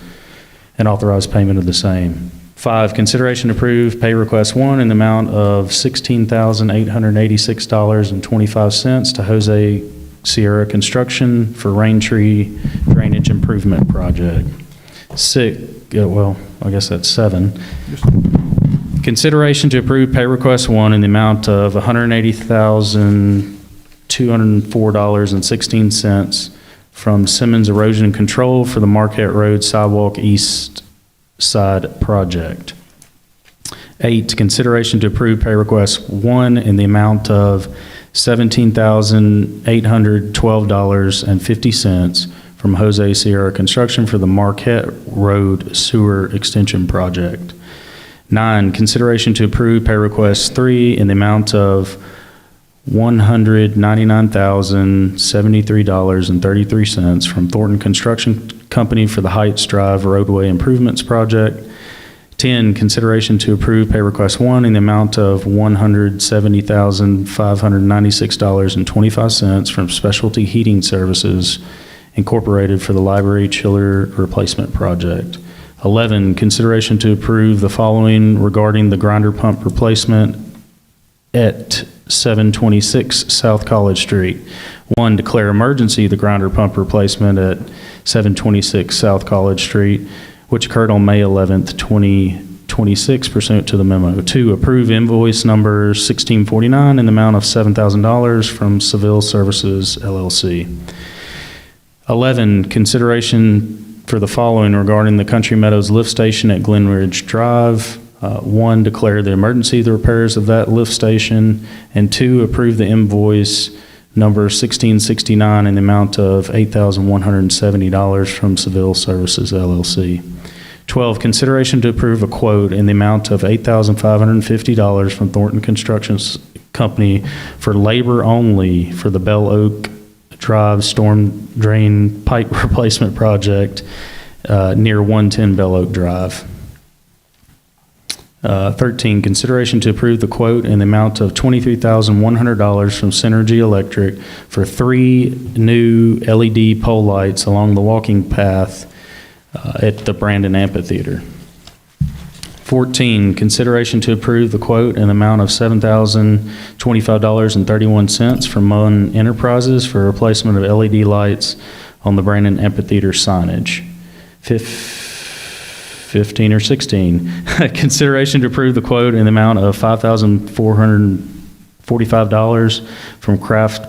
and authorize payment of the same. 5, consideration to approve pay request 1 in the amount of $16,886.25 to Jose Sierra Construction for Rain Tree Drainage Improvement Project. 6, well, I guess that's 7. Consideration to approve pay request 1 in the amount of $180,204.16 from Simmons Erosion Control for the Marquette Road Sidewalk East Side Project. 8, consideration to approve pay request 1 in the amount of $17,812.50 from Jose Sierra Construction for the Marquette Road Sewer Extension Project. 9, consideration to approve pay request 3 in the amount of $199,073.33 from Thornton Construction Company for the Heights Drive Roadway Improvements Project. 10, consideration to approve pay request 1 in the amount of $170,596.25 from Specialty Heating Services Incorporated for the Library Chiller Replacement Project. 11, consideration to approve the following regarding the grinder pump replacement at 726 South College Street. 1, declare emergency the grinder pump replacement at 726 South College Street, which occurred on May 11th, 2026 pursuant to the memo. 2, approve invoice number 1649 in the amount of $7,000 from Seville Services LLC. 11, consideration for the following regarding the Country Meadows lift station at Glen Ridge Drive. 1, declare the emergency the repairs of that lift station, and 2, approve the invoice number 1669 in the amount of $8,170 from Seville Services LLC. 12, consideration to approve a quote in the amount of $8,550 from Thornton Construction Company for labor only for the Bell Oak Drive Storm Drain Pipe Replacement Project near 110 Bell Oak Drive. 13, consideration to approve the quote in the amount of $23,100 from Synergy Electric for 3 new LED pole lights along the walking path at the Brandon Amphitheater. 14, consideration to approve the quote in the amount of $7,025.31 from Munn Enterprises for replacement of LED lights on the Brandon Amphitheater signage. 15 or 16, consideration to approve the quote in the amount of $5,445 from Kraft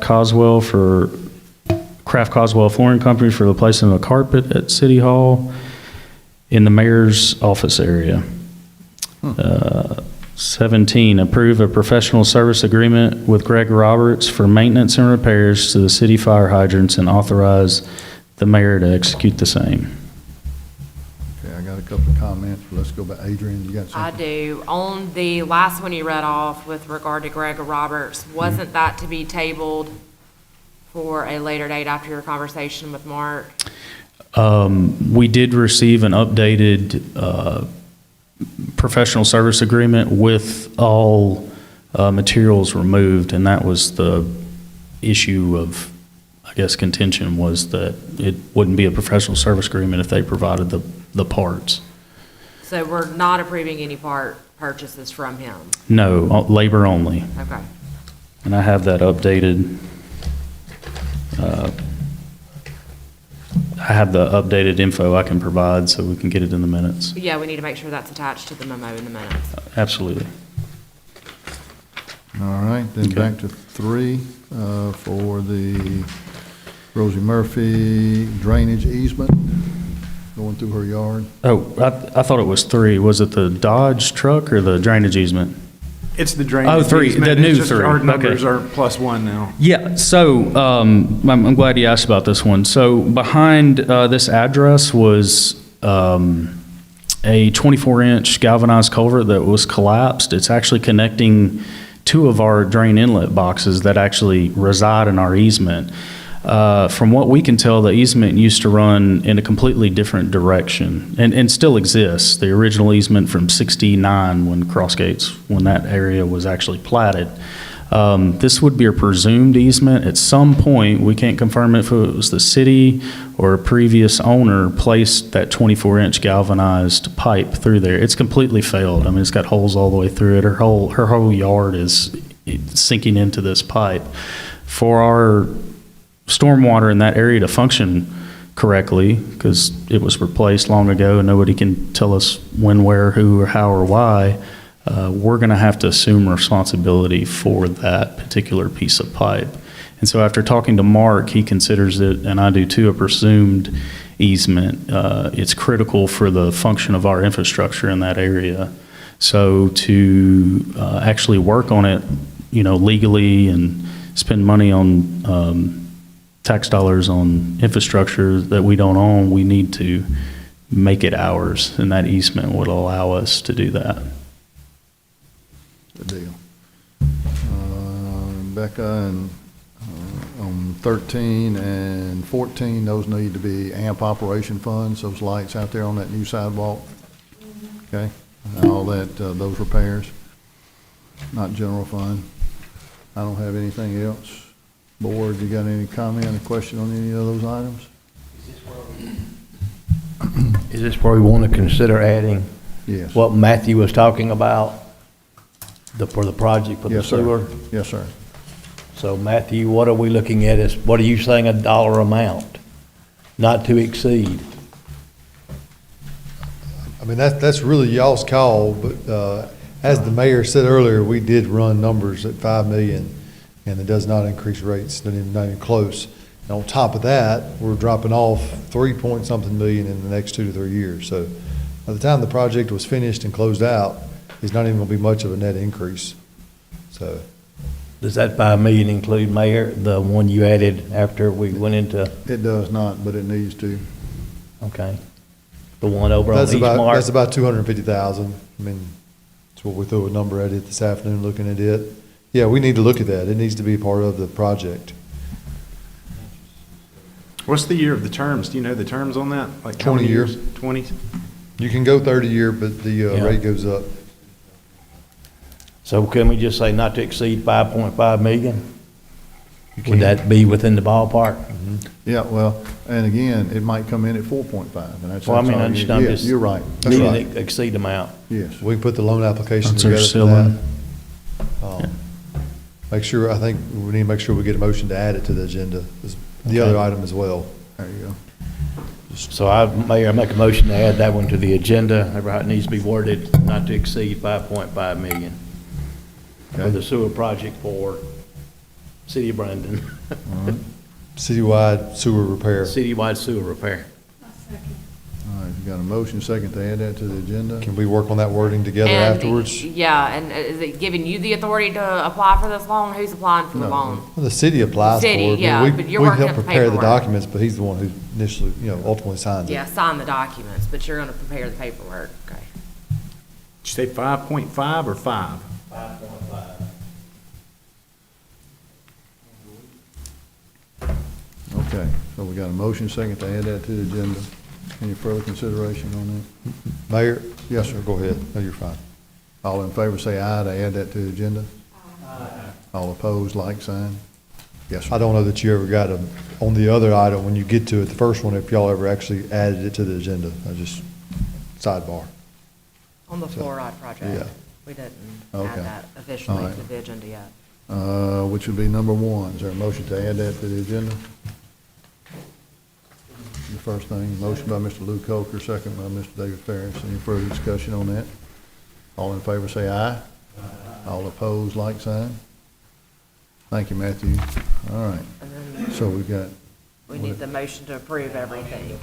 Coswell Flooring Company for the placement of a carpet at City Hall in the mayor's office area. 17, approve a professional service agreement with Greg Roberts for maintenance and repairs to the city fire hydrants and authorize the mayor to execute the same. Okay, I got a couple of comments, but let's go back. Adrian, you got I something? do. On the last one you read off with regard to Greg Roberts, wasn't that to be tabled for a later date after your conversation with Mark? We did receive an updated professional service agreement with all materials removed, and that was the issue of, I guess, contention was that it wouldn't be a professional service agreement if they provided the parts. So we're not approving any part purchases from him? No, labor only. Okay. And I have that updated. I have the updated info I can provide so we can get it in the minutes. Yeah, we need to make sure that's attached to the memo in the minutes. Absolutely. All right, then Okay. back to 3 for the Rosie Murphy drainage easement going through her yard. Oh, I thought it was 3. Was it the Dodge truck or the drainage easement? It's the drainage. Oh, 3, easement. the It's new just 3. Our Okay. numbers are +1 now. Yeah, so I'm glad you asked about this one. So behind this address was a 24-inch galvanized culvert that was collapsed. It's actually connecting 2 of our drain inlet boxes that actually reside in our easement. From what we can tell, the easement used to run in a completely different direction and still exists. The original easement from 69 when Crossgates, when that area was actually platted. This would be a presumed easement. At some point, we can't confirm if it was the city or a previous owner placed that 24-inch galvanized pipe through there. It's completely failed. I mean, it's got holes all the way through it. Her whole yard is sinking into this pipe. For our stormwater in that area to function correctly, because it was replaced long ago and nobody can tell us when, where, who, or how, or why, we're going to have to assume responsibility for that particular piece of pipe. And so after talking to Mark, he considers it, and I do too, a presumed easement. It's critical for the function of our infrastructure in that area. So to actually work on it, legally and spend money on tax dollars on infrastructure that we don't own, we need to make it ours, and that easement would allow us to do that. Good deal. Becca, and on 13 and 14, those need to be AMP operation funds, those lights out there on that new sidewalk. Okay, all that, those repairs, not general fund. I don't have anything else. Board, you got any comment or question on any of those items? Is this where we want to consider adding? Yes. What Matthew was talking about, for the project for the Yes, sir. sewer? Yes, sir. So Matthew, what are we looking at what are you saying a dollar amount, not to exceed? I mean, that's really y'all's call, but as the mayor said earlier, we did run numbers at 5 million, and it does not increase rates, not even close. And on top of that, we're dropping off 3-point-something million in the next 2 to 3 years. So by the time the project was finished and closed out, it's not even going to be much of a net increase. So. Does that 5 million include, Mayor, the one you added after we went into? It does not, but it needs to. Okay. The one over on That's East about, Mart? that's about 250,000. I mean, that's what we threw a number at it this afternoon, looking at it. Yeah, we need to look at that. It needs to be part of the project. What's the year of the terms? Do you know the terms on that? Like 20 years. 20? You can go 30-year, but the rate goes up. So can we just say not to exceed 5.5 million? Would that be within the ballpark? Mm-hmm. Yeah, well, and again, it might come in at 4.5, and that's. Well, I mean, all I you- understand yeah, this. You're right. That's Needing right. to exceed amount. Yes. We can put the loan application That's our together for ceiling. that. Make sure, I think we need to make sure we get a motion to add it to the agenda, the other item as well. There you go. So Mayor, I make a motion to add that one to the agenda. However, it needs to be worded not to exceed 5.5 million for Okay. the sewer project for City of Brandon, All right. Citywide sewer repair. citywide sewer repair. All right, you got a motion, second to add that to the agenda? Can we work on that wording together And, afterwards? Yeah, and is it giving you the authority to apply for this loan? Who's applying for the No. loan? Well, the city applies for City, it. yeah, We- but you're we working help up the prepare the paperwork. documents, but he's the one who initially, ultimately signs it. Yeah, sign the documents, but you're gonna prepare the paperwork, okay. Did you say 5.5 or 5? 5.5. Okay, so we got a motion, second to add that to the agenda. Any further consideration on that? Mayor? Yes, sir. Go ahead. No, you're fine. All in favor, say aye to add that to the agenda. Aye. All opposed, like sign. Yes, sir. I don't know that you ever got on the other item, when you get to it, the first one, if y'all ever actually added it to the agenda. I just, sidebar. On the So, fluoride project. yeah. We didn't Okay. add that officially All right. to the agenda yet. Which would be number 1. Is there a motion to add that to the agenda? The first thing, motion by Mr. Lou Coker, second by Mr. David Ferris. Any further discussion on that? All in favor, say aye. All opposed, like sign. Thank you, Matthew. All right, And then so we got, we need the motion to approve everything.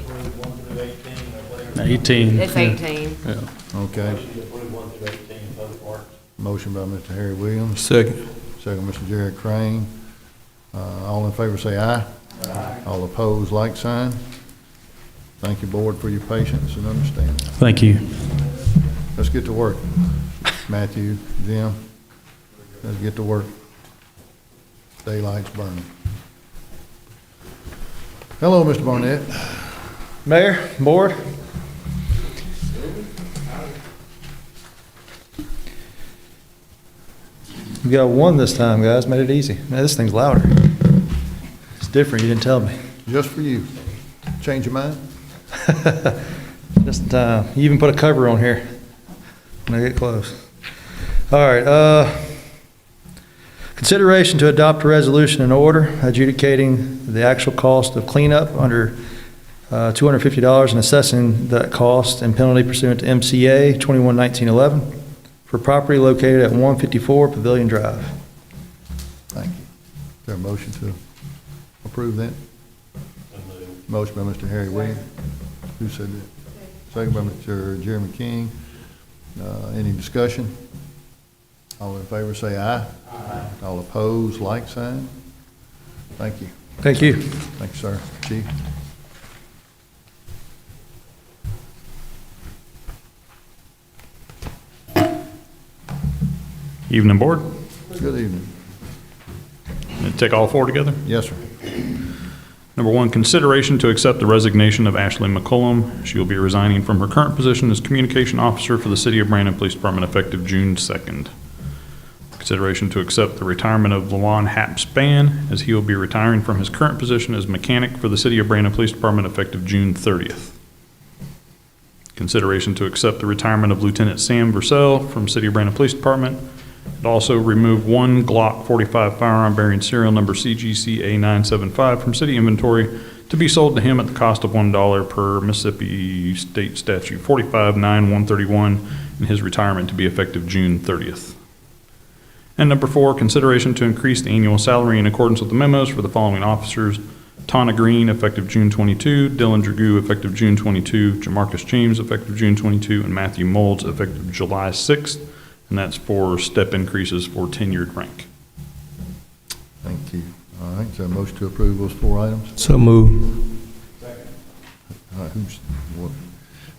18. It's 18. Yeah. okay. Motion by Mr. Harry Williams, Second. second Mr. Jared Crane. All in favor, say aye. Aye. All opposed, like sign. Thank you, board, for your patience and understanding. Thank you. Let's get to work. Matthew, Jim, let's get to work. Daylight's burning. Hello, Mr. Barnett. Mayor, board. We got one this time, guys. Made it easy. Man, this thing's louder. It's different. You didn't tell me. Just for you. Change your mind? Just in time. You even put a cover on here when I get close. All right. Consideration to adopt a resolution and order adjudicating the actual cost of cleanup under $250 and assessing that cost and penalty pursuant to MCA 21-1911 for property located at 154 Pavilion Drive. Thank you. Is there a motion to approve that? Motion by Mr. Harry Williams. Who said that? Second by Mr. Jeremy King. Any discussion? All in favor say aye. Aye. All opposed, like sign. Thank you. Thank you. Thank you, sir. Chief? Evening, Board. Good evening. Take all four together? Yes, sir. Number one, consideration to accept the resignation of Ashley McCollum. She will be resigning from her current position as Communication Officer for the City of Brandon Police Department effective June 2nd. Consideration to accept the retirement of Lawan Happ-Spann, as he will be retiring from his current position as mechanic for the City of Brandon Police Department effective June 30th. Consideration to accept the retirement of Lieutenant Sam Bursell from City of Brandon Police Department, and also remove one Glock 45 firearm bearing serial number CGCA 975 from city inventory to be sold to him at the cost of $1 per Mississippi State Statute 45-9-131, and his retirement to be effective June 30th. And number four, consideration to increase the annual salary in accordance with the memos for the following officers: Tana Green, effective June 22, Dylan Dragoo, effective June 22, Jamarcus James, effective June 22, and Matthew Molds, effective July 6th, and that's for step increases for tenured rank. Thank you. All right, is there a motion to approve those four items? So move. All right,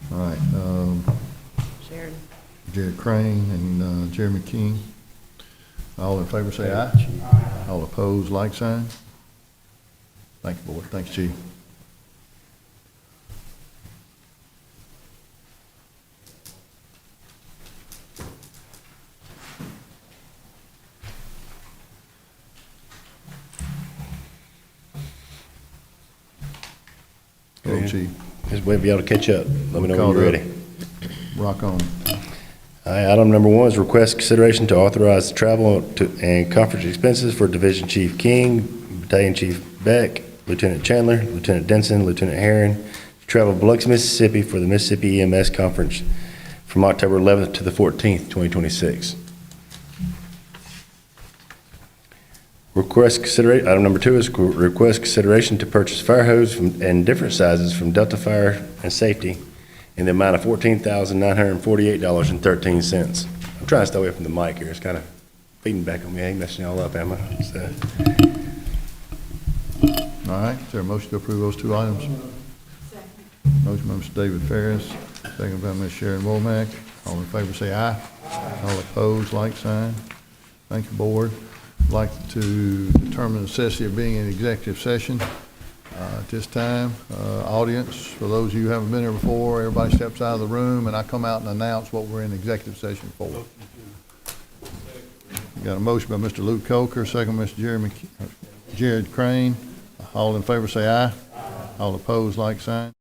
all right, Sharon. Jared Crane and Jeremy King. All in favor say aye. All opposed, like sign. Thank you, Board. Thanks, Chief. Go, Chief. Just wait for y'all to catch up. Let me know when Called you're up. ready. Rock on. All right, item number one is request consideration to authorize travel and conference expenses for Division Chief King, Battalion Chief Beck, Lieutenant Chandler, Lieutenant Denson, Lieutenant Herron, to travel to Biloxi, Mississippi for the Mississippi EMS Conference from October 11th to the 14th, 2026. Item number two is request consideration to purchase fire hose in different sizes from Delta Fire and Safety in the amount of $14,948.13. I'm trying to stay away from the mic here. It's kind of feeding back on me. I ain't messing y'all up, am I? So. All right, is there a motion to approve those two items? Motion by Mr. David Ferris, second by Ms. Sharon Womack. All in favor say aye. All opposed, like sign. Thank you, Board. I'd like to determine the necessity of being in executive session. At this time, audience, for those of you who haven't been here before, everybody steps out of the room and I come out and announce what we're in executive session for. Got a motion by Mr. Luke Coker, second by Mr. Jared Crane. All in favor say aye. All opposed, like sign.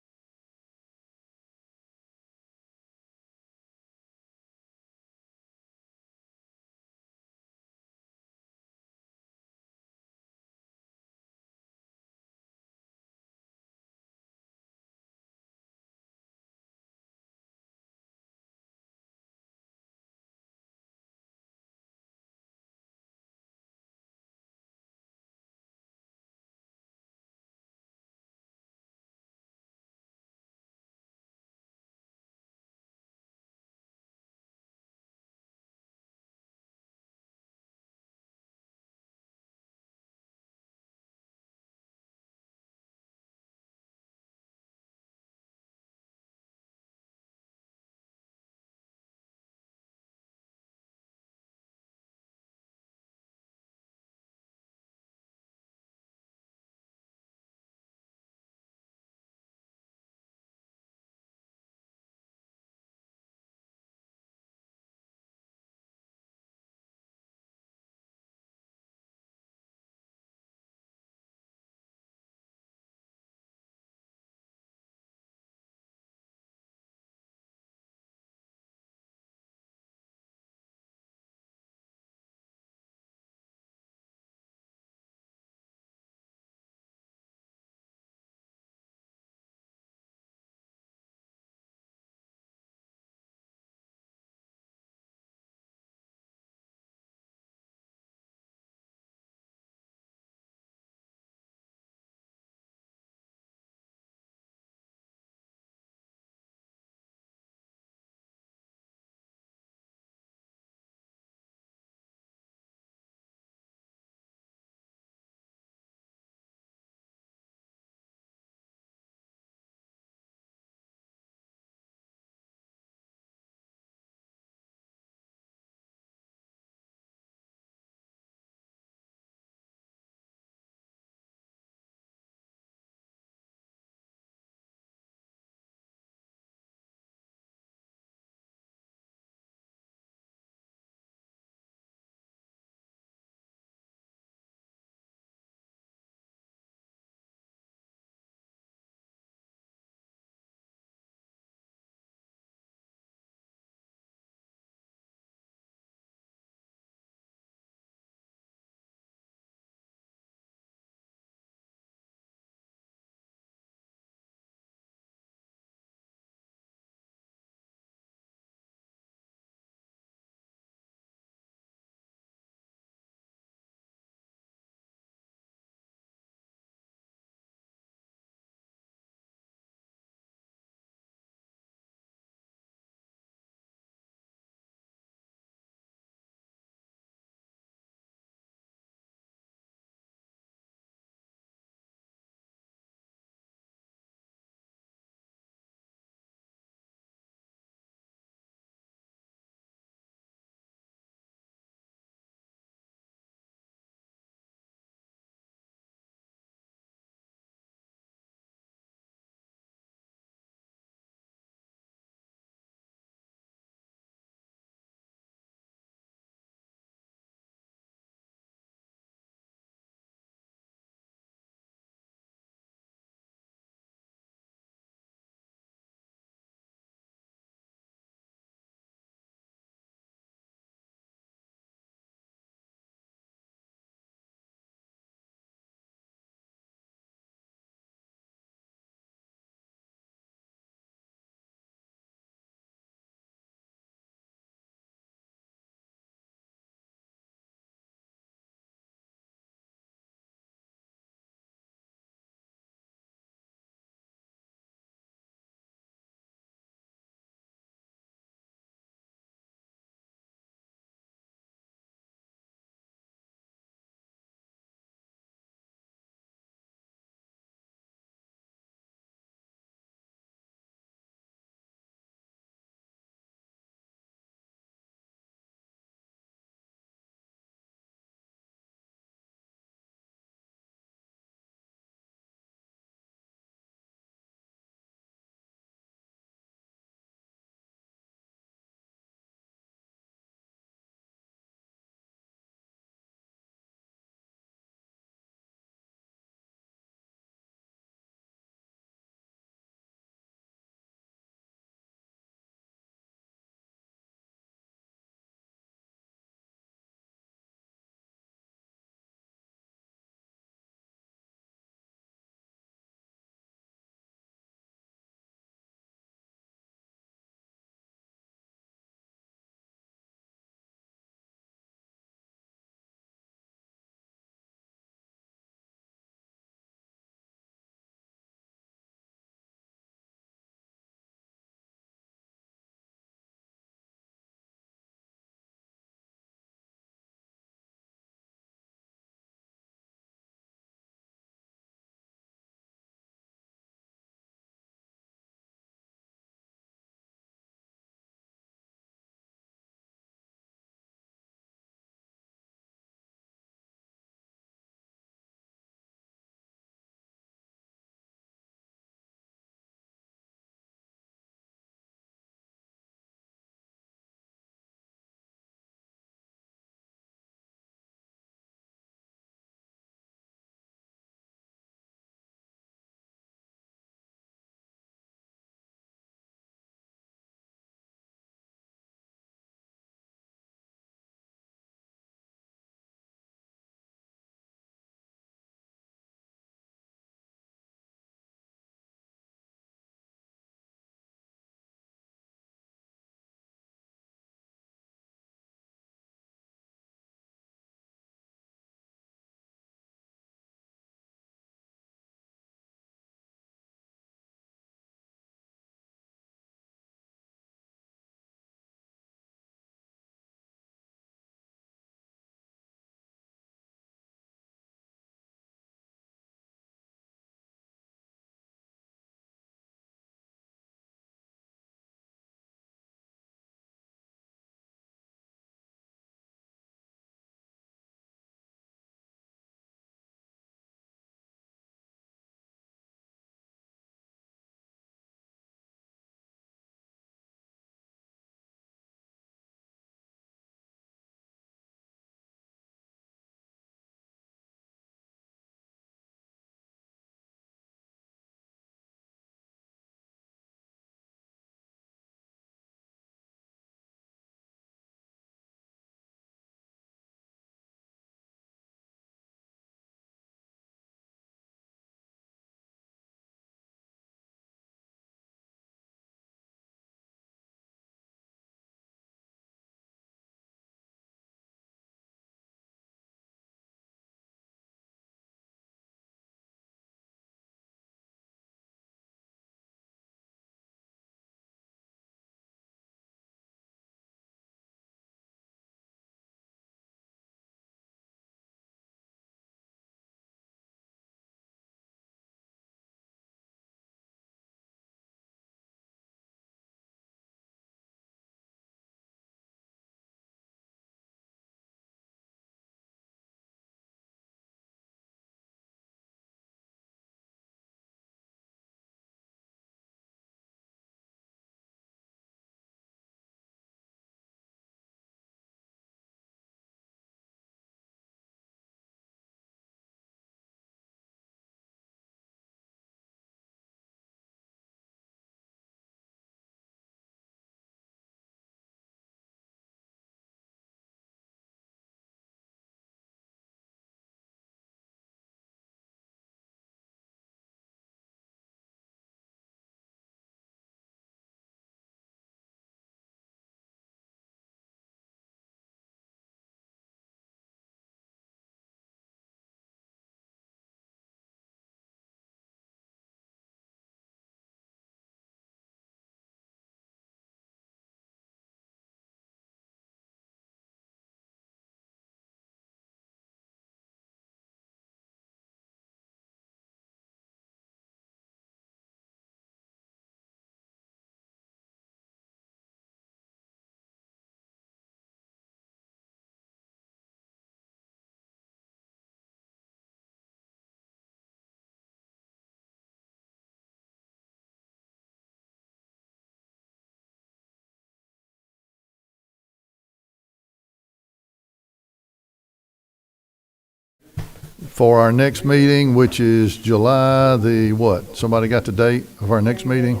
for our next meeting, which is July the what? Somebody got the date of our next meeting?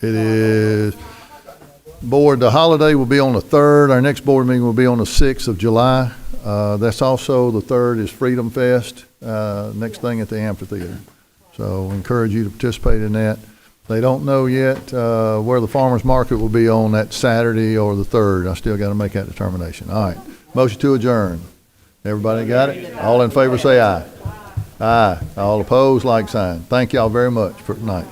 It is, board, the holiday will be on the 3rd. Our next board meeting will be on the 6th of July. That's also, the 3rd is Freedom Fest, next thing at the amphitheater. So encourage you to participate in that. They don't know yet where the farmer's market will be on that Saturday or the 3rd. I still got to make that determination. All right. Motion to adjourn. Everybody got it? All in favor say aye. Aye. All opposed, like sign. Thank y'all very much for tonight.